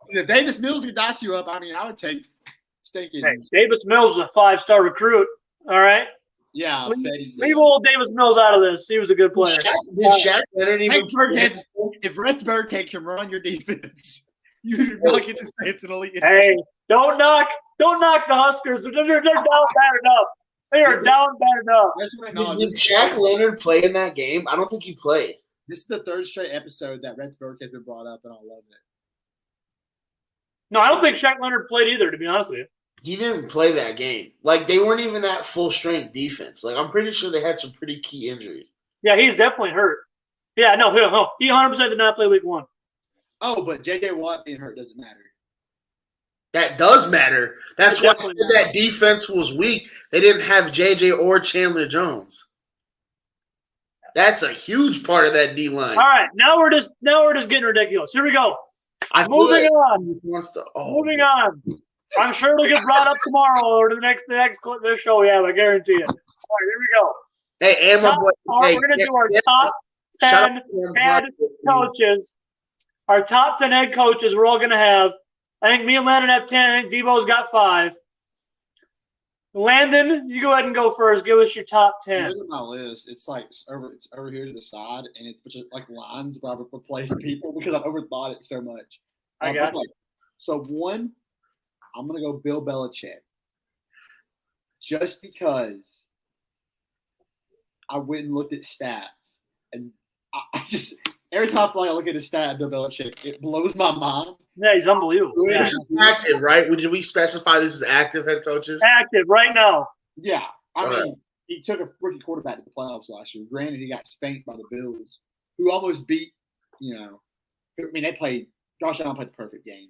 If Davis Mills could dice you up, I mean, I would take stinking. Hey, Davis Mills is a 5-star recruit. All right. Yeah. Leave old Davis Mills out of this. He was a good player. Did Shaq Leonard even if Rex Burkhead can run your defense, you do not get to stay in the league. Hey, don't knock the Huskers. They're down bad enough. They are down bad enough. Did Shaq Leonard play in that game? I don't think he played. This is the third straight episode that Rex Burkhead has been brought up, and I love it. No, I don't think Shaq Leonard played either, to be honest with you. He didn't play that game. Like, they weren't even that full-strength defense. Like, I'm pretty sure they had some pretty key injuries. Yeah, he's definitely hurt. Yeah, no. He 100% did not play week 1. Oh, but J.J. Watt being hurt doesn't matter. That does matter. That's why I said that defense was weak. They didn't have J.J. or Chandler Jones. That's a huge part of that D-line. All right, now we're just getting ridiculous. Here we go. Moving on. I'm sure it'll get brought up tomorrow or the next clip this show we have, I guarantee it. All right, here we go. Hey, and my boy. We're going to do our top 10 head coaches. Our top 10 head coaches we're all going to have. I think me and Landon have 10. I think Debo's got 5. Landon, you go ahead and go first. Give us your top 10. Look at my list. It's over here to the side, and it's just like lines where I would replace people because I've overthought it so much. I got it. So 1, I'm going to go Bill Belichick. Just because I went and looked at stats. And I just – every time I look at his stat, Bill Belichick, it blows my mind. Yeah, he's unbelievable. This is active, right? Did we specify this is active head coaches? Active right now. Yeah. I mean, he took a rookie quarterback to the playoffs last year. Granted, he got spanked by the Bills, who almost beat, they played – Josh Allen played the perfect game.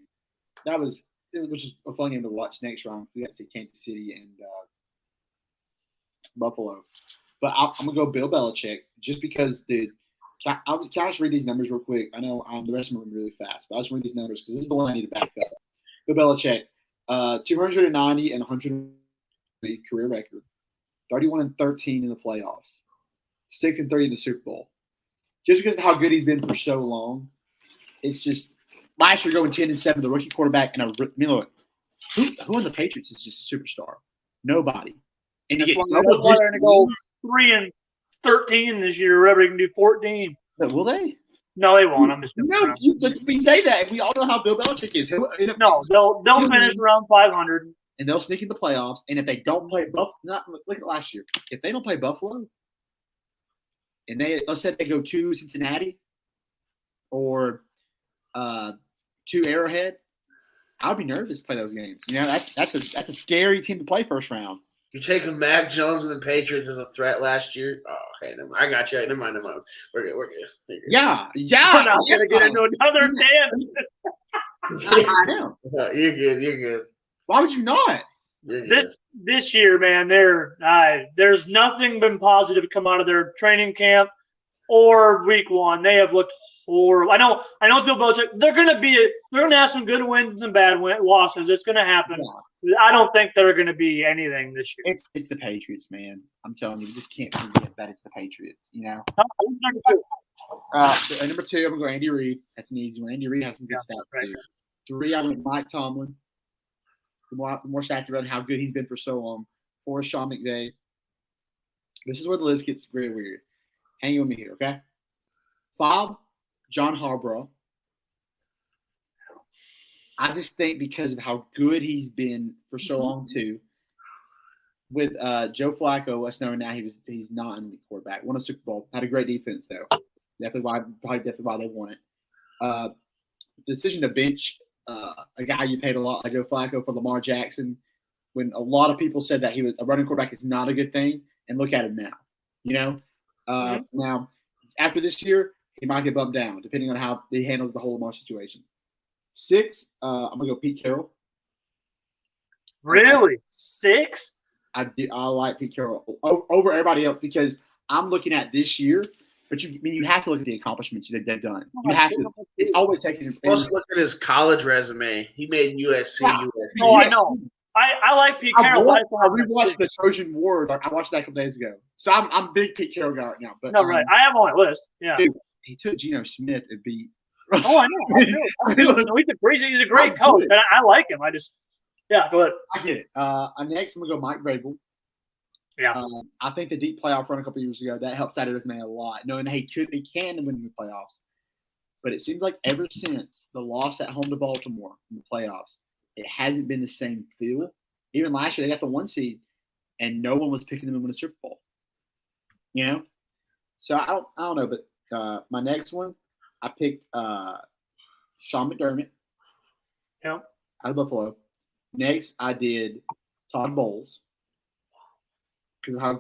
Which is a fun game to watch next round. We got to see Kansas City and Buffalo. But I'm going to go Bill Belichick just because, dude, can I just read these numbers real quick? I know the rest of them are really fast, but I'll just read these numbers because this is the one I need to back up. Bill Belichick, 290 and 103 career record, 31-13 in the playoffs, 6-3 in the Super Bowl. Just because of how good he's been for so long, it's just last year going 10-7, the rookie quarterback, and who on the Patriots is just a superstar? Nobody. And you get double digits. They're going to go 3-13 this year. Whatever, can do 14. But will they? No, they won't. I'm just we say that, and we all know how Bill Belichick is. They'll finish around 500, and they'll sneak in the playoffs. And if they don't play look at last year. If they don't play Buffalo, and let's say they go to Cincinnati or to Arrowhead, I'll be nervous to play those games. That's a scary team to play first round. You're taking Mac Jones and the Patriots as a threat last year. Oh, okay, never mind. I got you. Never mind. We're good. Yeah. I'm not gonna get into another 10. I know. You're good. Why would you not? This year, man, there's nothing been positive come out of their training camp or week one. They have looked horrible. I know Bill Belichick. They're gonna have some good wins and bad losses. It's gonna happen. Yeah. I don't think they're gonna be anything this year. It's the Patriots, man. I'm telling you just can't forget that it's the Patriots. You know. Number 2, I'm gonna go Andy Reid. That's an easy one. Andy Reid has some good stats too. 3, I went Mike Tomlin. The more stats around how good he's been for so long. 4, Sean McVay. This is where the list gets very weird. Hang with me here, okay? 5, John Harbaugh. I just think because of how good he's been for so long too. With Joe Flacco, let's know now he's not an elite quarterback. Won a Super Bowl. Had a great defense though. Definitely why they won it. The decision to bench a guy you paid a lot like Joe Flacco for Lamar Jackson, when a lot of people said that he was a running quarterback is not a good thing, and look at him now. You know, now after this year, he might get bumped down depending on how he handles the whole Lamar situation. 6, I'm gonna go Pete Carroll. Really, 6? I like Pete Carroll over everybody else because I'm looking at this year. But you have to look at the accomplishments they've done. You have to. It's always taking. Let's look at his college resume. He made USC. Yeah. Oh, I know. I like Pete Carroll. I rewatched the Trojan War. I watched that a couple days ago. So I'm a big Pete Carroll guy right now. But right. I have him on my list. Yeah. Dude, he took Geno Smith and beat. Oh, I know. He's a great coach, and I like him. Go ahead. I get it. Next, I'm gonna go Mike Vrabel. Yeah. I think the deep playoff run a couple years ago that helps out his man a lot, knowing he can win the playoffs. But it seems like ever since the loss at home to Baltimore in the playoffs, it hasn't been the same feel. Even last year, they got the 1 seed, and no one was picking them to win a Super Bowl. You know, so I don't know. But my next one, I picked Sean McDermott. Yeah. Out of Buffalo. Next, I did Todd Bowles. Because of how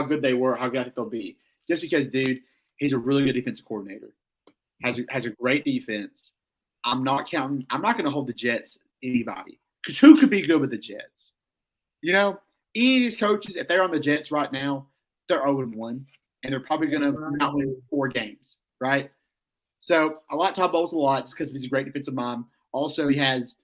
good they were, how good I think they'll be. Just because, dude, he's a really good defensive coordinator. Has a great defense. I'm not going to hold the Jets anybody. Because who could be good with the Jets? You know, any of these coaches, if they're on the Jets right now, they're 0-1. And they're probably going to not win 4 games, right? So I like Todd Bowles a lot just because he's a great defensive mind. Also, he has,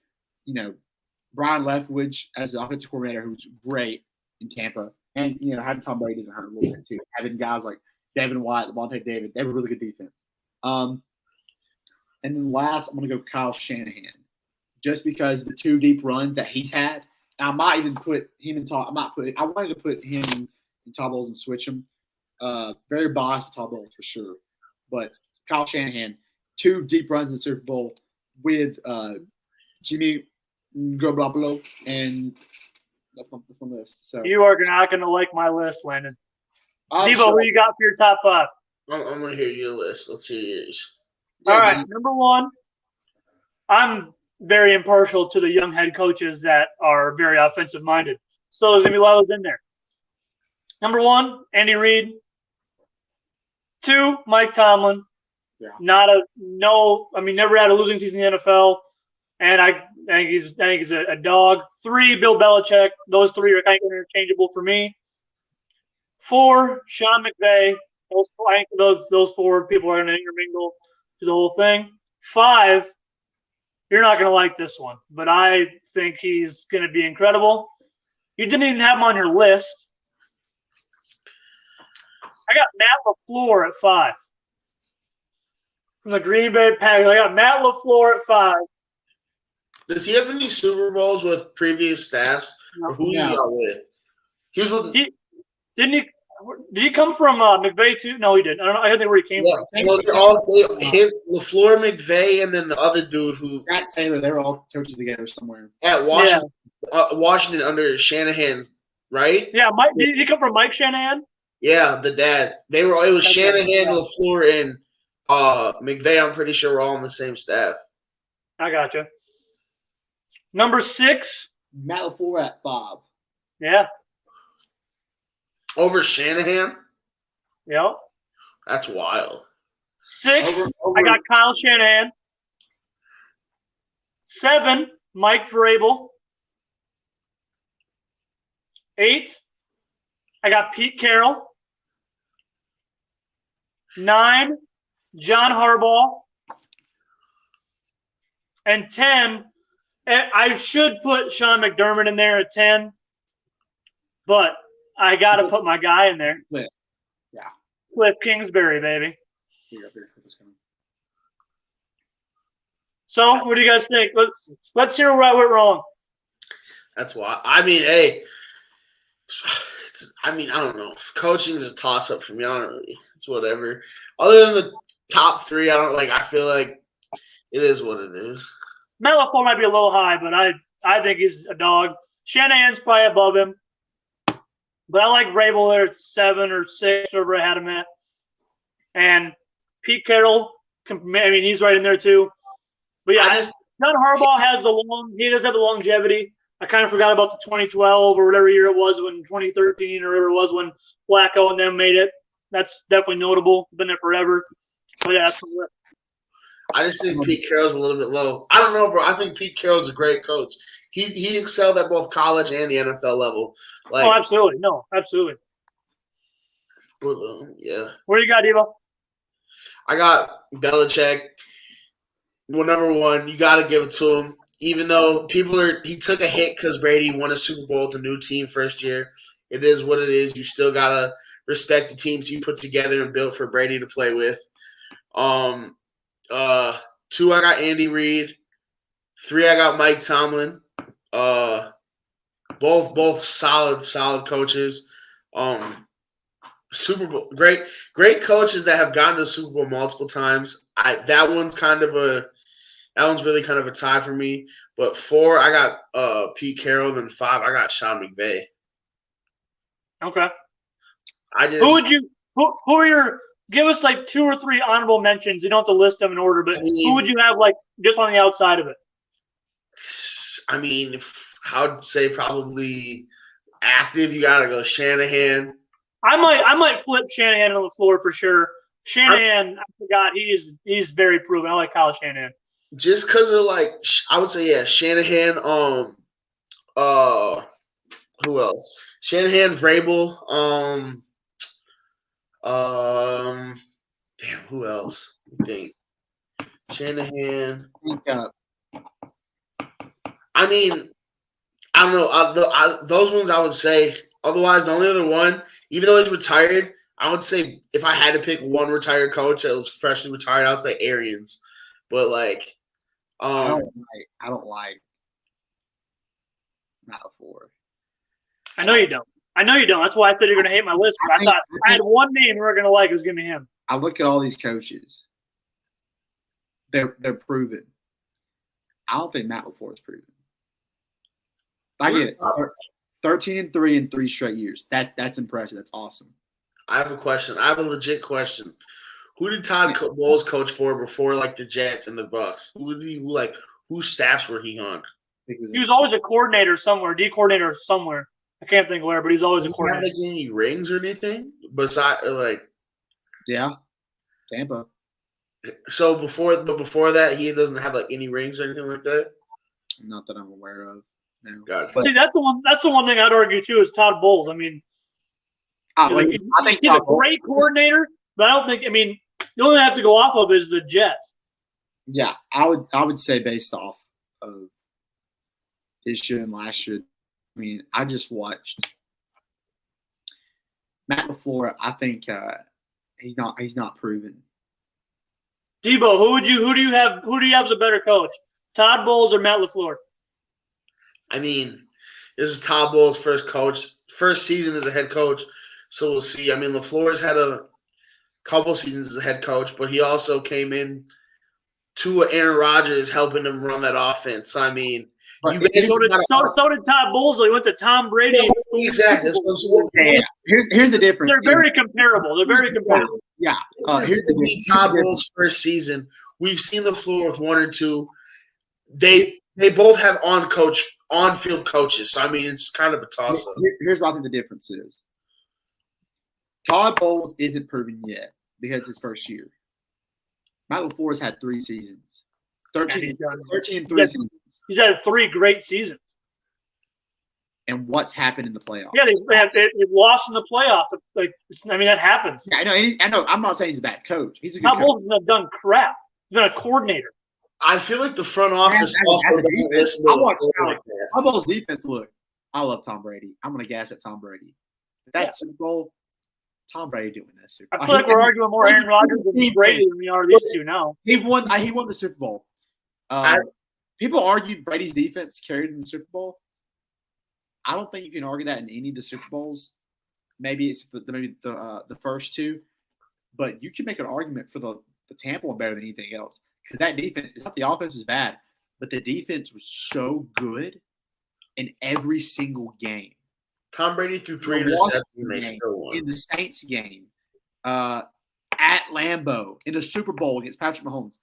Brian Leftwich as the offensive coordinator who's great in Tampa. And, having Tom Brady doesn't hurt a little bit, too. Having guys like Devin White, Levante David, they have a really good defense. And then last, I'm going to go Kyle Shanahan. Just because the 2 deep runs that he's had. I might even put him in Todd. I wanted to put him in Todd Bowles and switch him. Very biased with Todd Bowles for sure. But Kyle Shanahan, 2 deep runs in the Super Bowl with Jimmy Garoppolo and – That's my list. So you are not going to like my list, Landon. Devo, sure. who you got for your top 5? I'm going to hear your list. Let's hear yours. All right, number 1, I'm very impartial to the young head coaches that are very offensive-minded. So there's going to be a lot of those in there. Number 1, Andy Reid. 2, Mike Tomlin. Yeah. Never had a losing season in the NFL. And I think he's a dog. 3, Bill Belichick. Those 3 are kind of interchangeable for me. 4, Sean McVay. I think those 4 people are going to intermingle to the whole thing. 5, you're not going to like this one, but I think he's going to be incredible. You didn't even have him on your list. I got Matt LaFleur at 5. From the Green Bay Packers, I got Matt LaFleur at 5. Does he have any Super Bowls with previous staffs? Or who is he out with? He was with. Did he come from McVay too? No, he didn't. I don't know. I don't think where he came from. Well, they hit LaFleur, McVay, and then the other dude who Matt Taylor. They were all coaches together somewhere at Washington. Washington under Shanahan's, right? Yeah, did he come from Mike Shanahan? Yeah, the dad. It was Shanahan, LaFleur, and McVay. I'm pretty sure were all on the same staff. I gotcha. Number 6. Matt LaFleur at 5. Yeah. Over Shanahan? Yep. That's wild. 6, I got Kyle Shanahan. 7, Mike Vrabel. 8, I got Pete Carroll. 9, John Harbaugh. And 10, I should put Sean McDermott in there at 10, but I got to put my guy in there. Yeah. Cliff Kingsbury, baby. So, what do you guys think? Let's hear where I went wrong. That's why. I mean, hey, I don't know. Coaching is a toss-up for me. I don't really. It's whatever. Other than the top 3, I feel like it is what it is. Matt LaFleur might be a little high, but I think he's a dog. Shanahan's probably above him. But I like Vrabel there at 7 or 6, wherever I had him at. And Pete Carroll, he's right in there too. But yeah, John Harbaugh he does have the longevity. I kind of forgot about the 2012 or whatever year it was, when 2013 or whatever it was when Flacco and them made it. That's definitely notable. Been there forever. But yeah, I just think Pete Carroll's a little bit low. I don't know, bro. I think Pete Carroll's a great coach. He excelled at both college and the NFL level. Absolutely. No, absolutely. But, yeah. Where do you got, Devo? I got Belichick. Well, number 1, you got to give it to him. Even though he took a hit because Brady won a Super Bowl with a new team first year. It is what it is. You still got to respect the teams he put together and built for Brady to play with. 2, I got Andy Reid. 3, I got Mike Tomlin. Both solid coaches. Super Bowl great coaches that have gotten to the Super Bowl multiple times. That one's really kind of a tie for me. But 4, I got Pete Carroll, and 5, I got Sean McVay. Okay. Who are your give us like 2 or 3 honorable mentions. You don't have to list them in order, but who would you have just on the outside of it? I would say probably active. You gotta go Shanahan. I might flip Shanahan on the floor for sure. Shanahan, I forgot he's very proven. I like Kyle Shanahan. Just because of I would say Shanahan. Who else? Shanahan, Vrabel. Damn, who else? I think Shanahan. I don't know. Those ones I would say. Otherwise, the only other one, even though he's retired, I would say if I had to pick one retired coach that was freshly retired, I would say Arians. But I don't like Matt LaFleur. I know you don't. That's why I said you're going to hate my list. I thought I had one name we were going to like. It was going to be him. I look at all these coaches. They're proven. I don't think Matt LaFleur is proven. I get it. 13-3 in 3 straight years. That's impressive. That's awesome. I have a question. I have a legit question. Who did Todd Bowles coach for before the Jets and the Bucks? Whose staffs were he on? He was always a coordinator somewhere, D coordinator somewhere. I can't think where, but he's always a coordinator. Does he have any rings or anything? Besides, yeah, Tampa. So before that, he doesn't have any rings or anything like that. Not that I'm aware of. No. See, that's the one. That's the one thing I'd argue too is Todd Bowles. I think he's a great coordinator, but I don't think. The only thing I have to go off of is the Jets. Yeah, I would say based off of this year and last year. I just watched Matt LaFleur. I think he's not proven. Debo, who do you have as a better coach, Todd Bowles or Matt LaFleur? This is Todd Bowles' first season as a head coach, so we'll see. LaFleur's had a couple seasons as a head coach, but he also came in to Aaron Rodgers helping him run that offense. So did Todd Bowles. He went to Tom Brady. Exactly. Here's the difference. They're very comparable. Yeah. Here's the Todd Bowles' first season. We've seen LaFleur with 1 or 2. They both have on-field coaches. So it's kind of a toss-up. Here's what I think the difference is. Todd Bowles isn't proven yet because it's his first year. Matt LaFleur's had 3 seasons. 13 and 3 seasons. He's had 3 great seasons. and what's happened in the playoffs. Yeah, they've lost in the playoffs. Like, that happens. Yeah, I know. I'm not saying he's a bad coach. He's a good Todd coach. Bowles has done crap. He's been a coordinator. I feel like the front office also doesn't listen to Todd Bowles' defense. Look, I love Tom Brady. I'm going to gas at Tom Brady. But that Super Bowl, Tom Brady didn't win that Super Bowl. I feel like we're arguing more Aaron Rodgers and Brady than we are these two now. He won the Super Bowl. People argued Brady's defense carried in the Super Bowl. I don't think you can argue that in any of the Super Bowls. Maybe it's the first two, but you can make an argument for the Tampa one better than anything else because that defense. It's not the offense was bad, but the defense was so good in every single game. Tom Brady threw 3 interceptions and they still won. In the Saints game, at Lambeau, in the Super Bowl against Patrick Mahomes.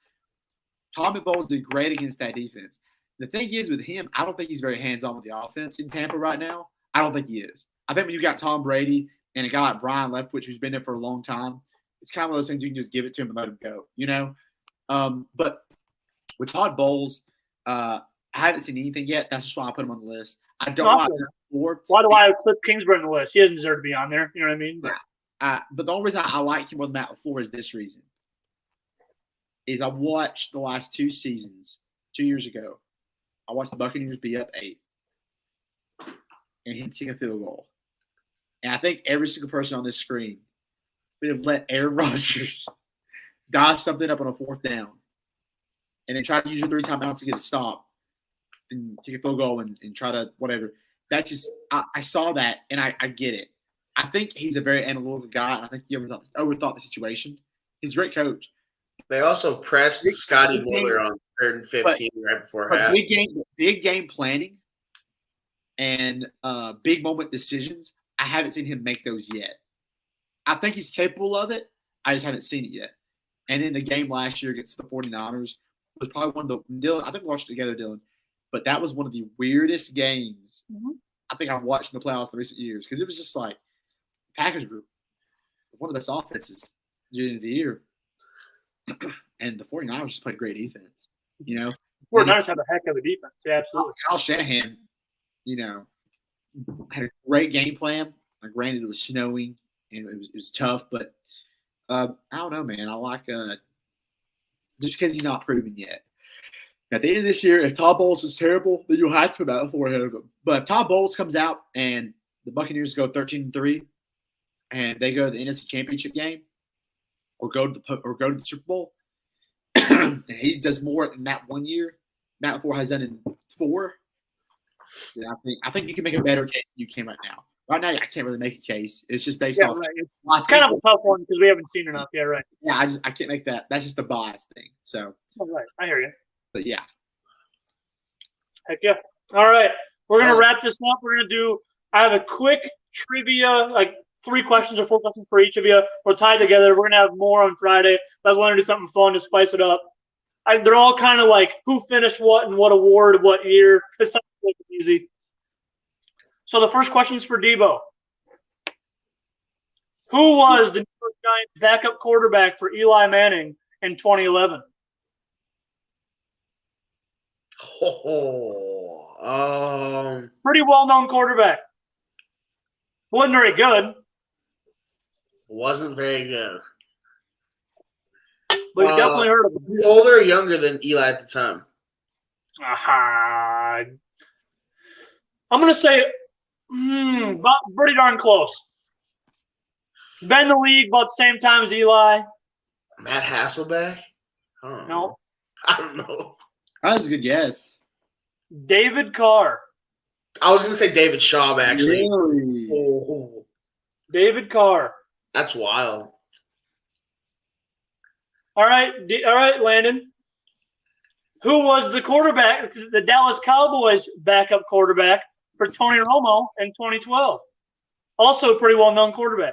Tommy Bowles did great against that defense. The thing is with him, I don't think he's very hands-on with the offense in Tampa right now. I don't think he is. I think when you got Tom Brady and a guy like Brian Leftwich who's been there for a long time, it's kind of one of those things you can just give it to him and let him go, you know? But with Todd Bowles, I haven't seen anything yet. That's just why I put him on the list. I don't like him before. Why do I put Kingsbury on the list? He doesn't deserve to be on there. You know what I mean? But the only reason I like him more than Matt LaFleur is this reason. Is I watched the last 2 seasons, 2 years ago. I watched the Buccaneers be up 8 and him kick a field goal. And I think every single person on this screen would have let Aaron Rodgers dial something up on a 4th down and then try to use your 3 timeouts to get a stop and kick a field goal and try to whatever. That's just I saw that and I get it. I think he's a very analytical guy. I think he overthought the situation. He's a great coach. They also pressed Scotty Miller on 3rd and 15 right before half. Big game planning and big moment decisions. I haven't seen him make those yet. I think he's capable of it. I just haven't seen it yet. And in the game last year against the 49ers was probably one of the – Dylan, I think we watched it together, Dylan. But that was one of the weirdest games I think I've watched in the playoffs in recent years because it was just like Packers were one of the best offenses during the year. And the 49ers just played great defense, you know. 49ers have a heck of a defense. Yeah, absolutely. Kyle Shanahan, you know, had a great game plan. Granted, it was snowing and it was tough, but I don't know, man. I like just because he's not proven yet. At the end of this year, if Todd Bowles is terrible, then you'll have to put Matt LaFleur ahead of him. But if Todd Bowles comes out and the Buccaneers go 13-3 and they go to the NFC Championship game, or go to the Super Bowl, and he does more in that 1 year Matt LaFleur has done in 4. Yeah, I think you can make a better case than you can right now. Right now, I can't really make a case. It's just based off. Right. It's kind of a tough one because we haven't seen enough. Yeah, right. Yeah, I can't make that. That's just a bias thing. So. Right. I hear you. But yeah. Heck yeah. All right. We're gonna wrap this up. We're gonna do. I have a quick trivia, like 3 questions or 4 questions for each of you. We're tied together. We're gonna have more on Friday. But I want to do something fun to spice it up. They're all kind of like who finished what and what award, what year. It's something like easy. So the first question is for Debo. Who was the New York Giants' backup quarterback for Eli Manning in 2011? Pretty well-known quarterback. Wasn't very good. Wasn't very good. But you definitely heard of him. Older or younger than Eli at the time? I'm going to say pretty darn close. Been in the league about the same time as Eli. Matt Hasselbeck? No. I don't know. That was a good guess. David Carr. I was going to say David Schaub, actually. Really? Oh, David Carr. that's wild. All right, Landon. Who was the quarterback, the Dallas Cowboys' backup quarterback for Tony Romo in 2012? Also a pretty well-known quarterback.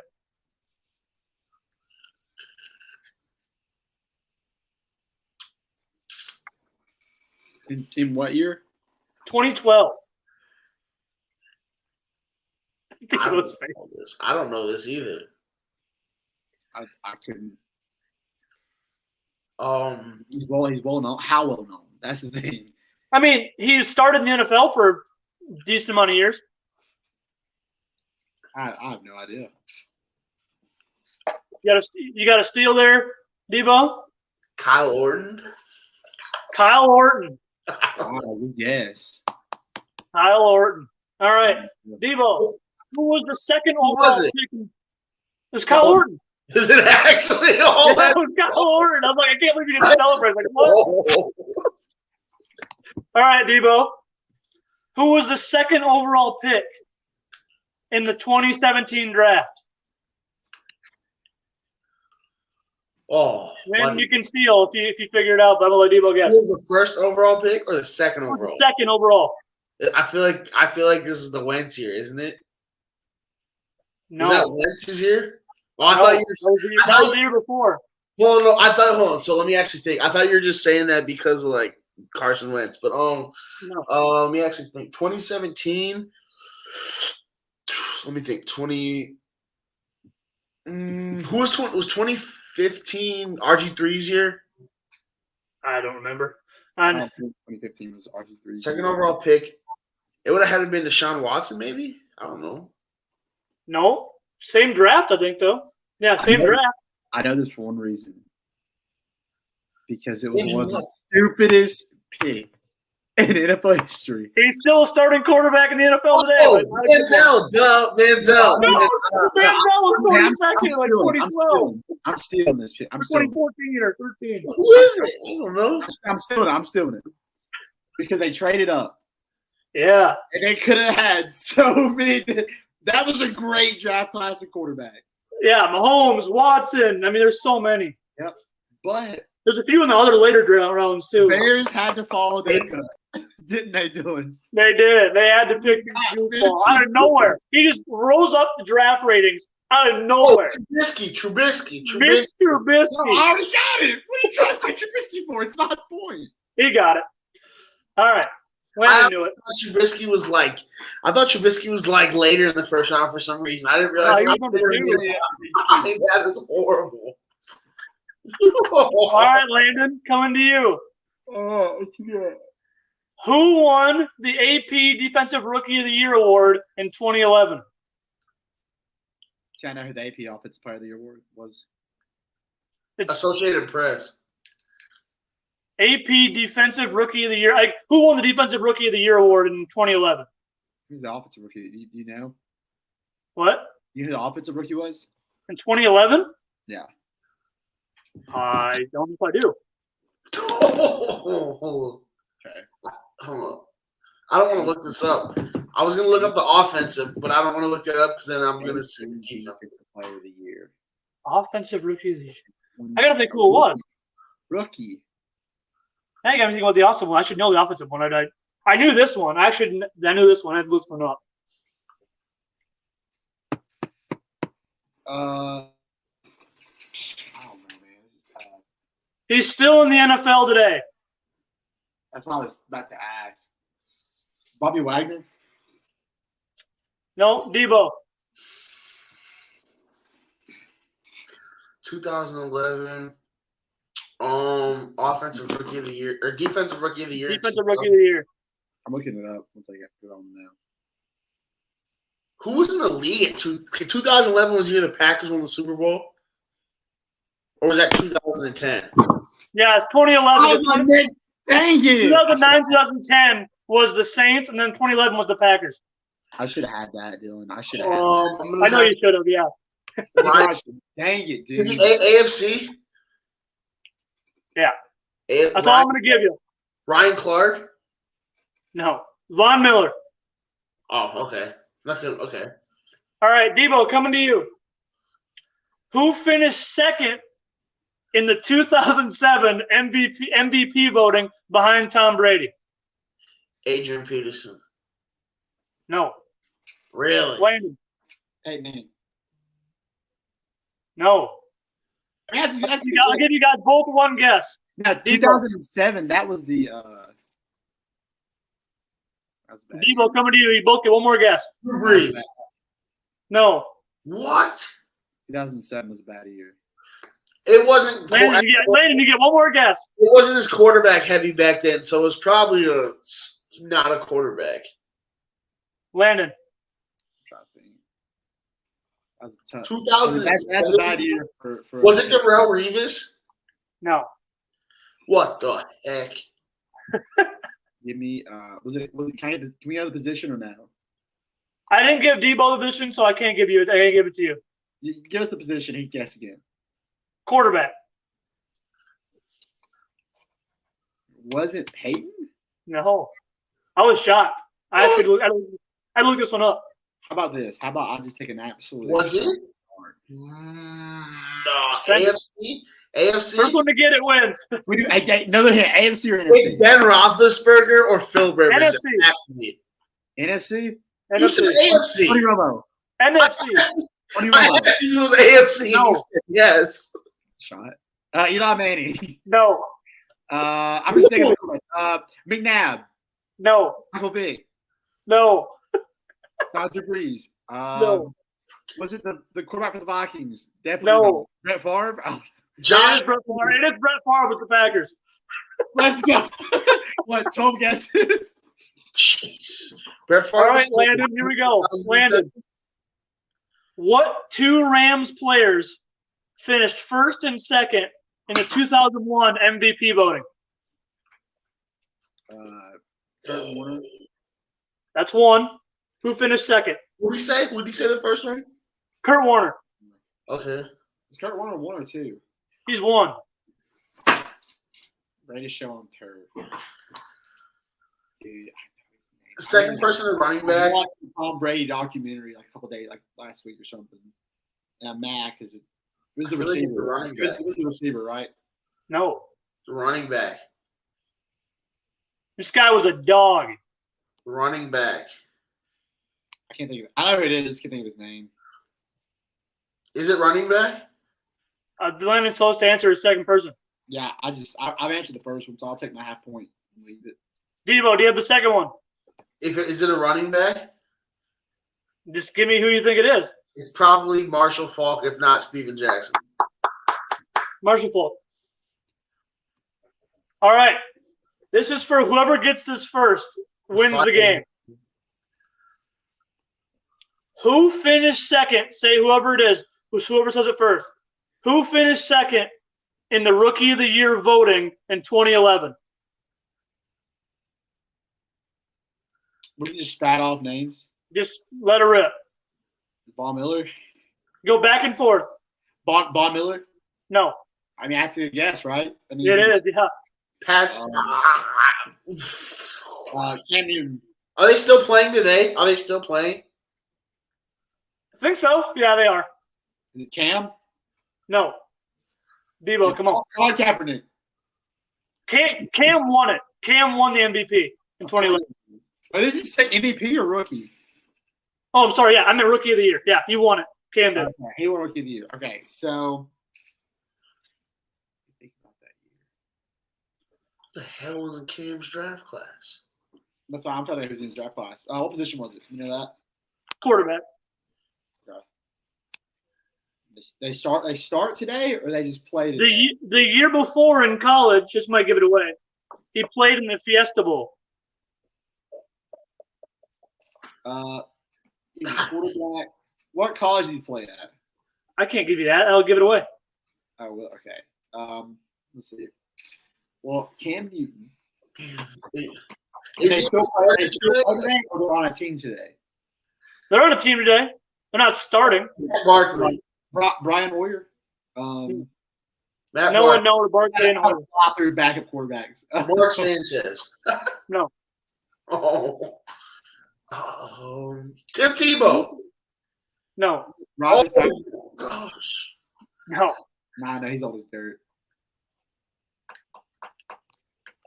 In what year? 2012. I don't know this either. I couldn't. He's well known. How well known? That's the thing. I mean, he started in the NFL for a decent amount of years. I have no idea. You got a steal there, Debo? Kyle Orton. Kyle Orton. Oh, yes. Kyle Orton. All right, Debo. Who was the second overall was it? pick? It was Kyle Orton. Is it actually all That that? was Kyle Orton. I'm like, I can't believe you didn't celebrate. Like, what? Oh. All right, Debo. Who was the second overall pick in the 2017 draft? Oh, Then you can steal if you figure it out. But I'm gonna let Debo Who guess. was the first overall pick or the second Who was overall? the second overall? I feel like this is the Wentz year, isn't it? No. Was that Wentz's year? Oh, I No, thought you that was the year before. Well, no, hold on. So let me actually think. I thought you were just saying that because of like Carson Wentz, but No. let me actually think. 2017. Let me think. Who was 2015 RG3's year? I don't remember. I don't think 2015 was RG3. Second overall pick. It would have had to been Deshaun Watson, maybe. I don't know. No, same draft, I think though. Yeah, same draft. I know this for one reason. Because it was Andrew one of the Luck. stupidest picks in NFL history. He's still a starting quarterback in the NFL today. Oh, but not a good one. Manziel, duh, Manziel. No, Manziel was I'm 42nd, like 2012, I'm stealing this pick. I'm or stealing 2014 or 13. Who is it? I don't know. I'm stealing it. Because they traded up. Yeah, And they could have had so many. That was a great draft class of quarterbacks. yeah. Mahomes, Watson. I mean, there's so many. But There's a few in the other later draft rounds too. Bears had to follow their gut. Didn't they, Dylan? They did. They had to pick goofball out of nowhere. He just rose up the draft ratings out of Oh, nowhere. Trubisky. Mitch No, I Trubisky. already got it. What are you trying to say Trubisky for? It's not the point. He got it. All right. Landon knew it. I thought Trubisky was like later in the first round for some reason. I didn't realize. he was number 2. I think that is horrible. All right, Landon, coming to you. Oh, yeah. Who won the AP Defensive Rookie of the Year award in 2011? Should I know who the AP Offensive Player of the Year award was? Associated Press. AP Defensive Rookie of the Year. Who won the Defensive Rookie of the Year award in 2011? Who's the offensive rookie? Do you know? What? You know who the offensive rookie was? In 2011? Yeah. I don't know if I do. Okay. Hold on. I don't want to look this up. I was going to look up the offensive, but I don't want to look that up because then I'm going to see the defense. Offensive Player of the Year. Offensive Rookie of the Year. I got to think who it was. Rookie. Now you got me thinking about the offensive one. I should know the offensive one. I knew this one. I knew this one. I had to look this one up. I don't know, man. This is tough. He's still in the NFL today. That's what I was about to ask. Bobby Wagner? No, Debo. 2011. Offensive Rookie of the Year or Defensive Rookie of the Year. Defensive Rookie of the Year. I'm looking it up once I get it on now. Who was in the league at 2011 was the year the Packers won the Super Bowl? Or was that 2010? Yeah, it's 2011. Dang it! 2009, 2010 was the Saints, and then 2011 was the Packers. I should have had that, Dylan. I should have had I know you should have, yeah. that. Dang it, dude. Is it AFC? Yeah. That's all I'm going to give you. Ryan Clark? No. Von Miller. Oh, okay. Okay. All right, Debo, coming to you. Who finished second in the 2007 MVP voting behind Tom Brady? Adrian Peterson. No. Really? Landon. Hey, man. No. I'll give you guys both one guess. Yeah, 2007, that was the that was bad. Debo, coming to you. You both get one more guess. Drew Brees. No. What? 2007 was a bad year. It wasn't. Landon, you get one more guess. It wasn't as quarterback heavy back then, so it was probably not a quarterback. Landon. was a tough. 2000. That's a bad year for Was it Darrell Revis? No. What the heck? Give me can we have the position or no? I didn't give Debo the position, so I can't give it to you. Give us the position. He gets again. Quarterback. Was it Peyton? No. I was shocked. I looked this one up. How about this? How about I just take an absolute? Was it? No. AFC? AFC? First one to get it wins. We do another hit. AFC or NFC? It's Ben Roethlisberger or Phil Rivers. NFC. NFC. NFC? You said AFC. Tony Romo. NFC. Tony I Romo. had to use AFC. No. You said yes. Shot. Eli Manning. No. I'm just thinking. McNabb. No. Michael Vick. No. Todd Breeze. No. Was it the quarterback for the Vikings? Definitely. No. not. Brett Favre. Oh, Josh. It is Brett Favre with the Packers. let's go. What? 12 guesses. Jeez. Brett Favre. All right, Landon, here we go. Landon. What two Rams players finished first and second in the 2001 MVP voting? Kurt Warner. That's one. Who finished second? What did he say? What did he say the first one? Kurt Warner. Okay. Is Kurt Warner one or two? He's one. Greatest show on turf. Dude, The second person in running I back. watched the Tom Brady documentary like a couple days, like last week or something. And I'm mad because it was the I feel like it's receiver. the running back. It was the receiver, right? No. The running back. This guy was a dog. Running back. I can't think of it. I know who it is. Can't think of his name. Is it running back? Landon's supposed to answer his second person. Yeah, I've answered the first one, so I'll take my half point and leave it. Debo, do you have the second one? Is it a running back? Just give me who you think it is. It's probably Marshall Faulk, if not Steven Jackson. Marshall Faulk. All right. This is for whoever gets this first wins the game. Who finished second? Say whoever it is. Whoever says it first. Who finished second in the Rookie of the Year voting in 2011? We can just spat off names. Just let her rip. Von Miller. Go back and forth. Von Miller. No. I mean, that's a guess, right? I mean, It is, yeah. Pat. Cam Newton. Are they still playing today? Are they still playing? I think so. Yeah, they are. Is it Cam? No. Debo, come on. Colin Kaepernick. Cam won it. Cam won the MVP in 2011. Oh, this is MVP or rookie? Oh, I'm sorry. Yeah, I meant Rookie of the Year. Yeah, he won it. Cam did. Okay, he won Rookie of the Year. Okay, so think about that year. The hell was in Cam's draft class? That's why I'm telling you who's in his draft class. What position was it? You know that? Quarterback. They start today, or they just play today? The year before in college, this might give it away. He played in the Fiesta Bowl. He was a quarterback. What college did he play at? I can't give you that. I'll give it away. Oh, well, okay. Let's see. Well, Cam Newton. Is he still playing today? Or they're on a team today? They're on a team today. They're not starting. Matt Barkley. Brian Hoyer. Matt No one knows Barkley and Hart. Hart. Through backup quarterbacks. Mark Sanchez. No. Oh. Tim Tebow. No. Rob Oh, gosh. No. Nah, no, he's old as dirt.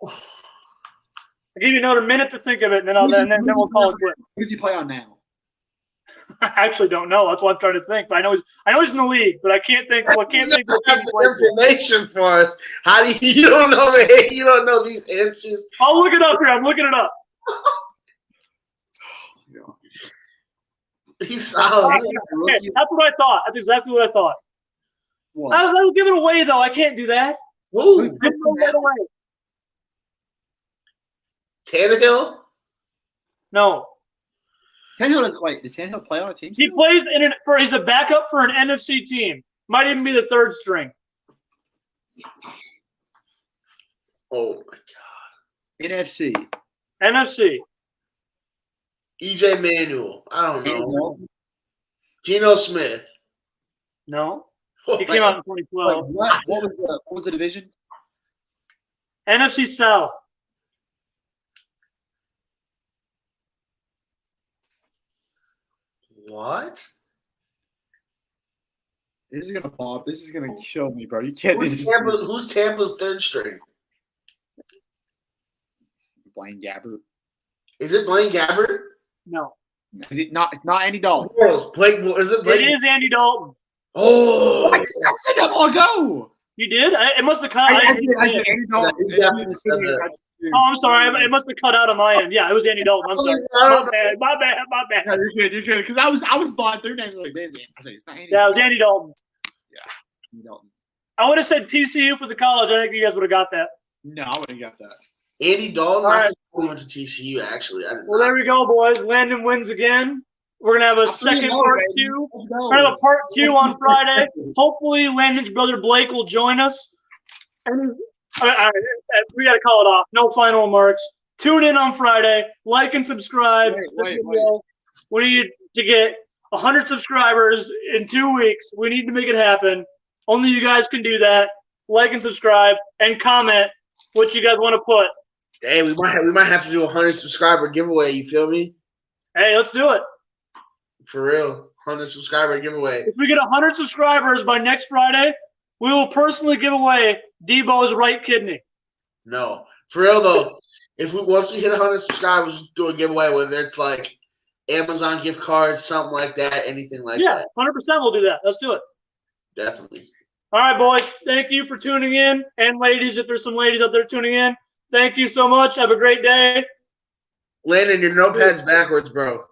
I'll give you another minute to think of it, and then we'll call it quits. Who does he play on now? I actually don't know. That's what I'm trying to think. But I know he's in the league, but I can't think. Well, I can't think. You have the information for us. How do you don't know the you don't know these answers? I'll look it up here. I'm looking it up. He's solid. Okay, that's what I thought. That's exactly what I thought. What? I'll give it away though. I can't do that. Who? Give it away. Tannehill? No. Tannehill doesn't wait. Does Tannehill play on a team? He still? plays he's a backup for an NFC team. Might even be the third string. Oh my god. NFC. NFC. EJ Manuel. I don't Andy know. Dalton? Geno Smith. No. Oh, He came out in Wait, 2012. what was the division? NFC South. what? This is gonna pop. This is gonna kill me, bro. You can't do this. Who's Tampa's third string? Blaine Gabbert. Is it Blaine Gabbert? No. Is it not? It's not Andy Dalton. Girls, Blake. Is it Blake? It is Andy Dalton. Oh, I said that long ago. You did? It must have cut. I said Andy Dalton. Yeah, you definitely said that. Oh, I'm sorry. It must have cut out on my end. Yeah, it was Andy Dalton. I'm sorry. My bad. No, you're good. Because I was blind through names like this. I said it's not Andy. Yeah, it was Andy Dalton. Andy Dalton. I would have said TCU for the college. I think you guys would have got that. No, I wouldn't got that. Andy Dalton. All I right. think he went to TCU. Actually, I didn't Well, there we go, boys. Landon wins again. We're gonna have a second part two. Let's We're gonna have go. a part two on Friday. Hopefully, Landon's brother Blake will join us. And we got to call it off. No final remarks. Tune in on Friday. Like and subscribe. Wait. We need to get 100 subscribers in 2 weeks. We need to make it happen. Only you guys can do that. Like and subscribe and comment what you guys want to put. Hey, we might have to do a 100 subscriber giveaway. You feel me? Hey, let's do it. For real, 100 subscriber giveaway. If we get 100 subscribers by next Friday, we will personally give away Debo's right kidney. No, for real though. Once we hit 100 subscribers, we'll do a giveaway. Whether it's like Amazon gift cards, something like that, anything like that. 100% we'll do that. Let's do it. Definitely. All right, boys. Thank you for tuning in. And ladies, if there's some ladies out there tuning in, thank you so much. Have a great day. Landon, your notepad's backwards, bro.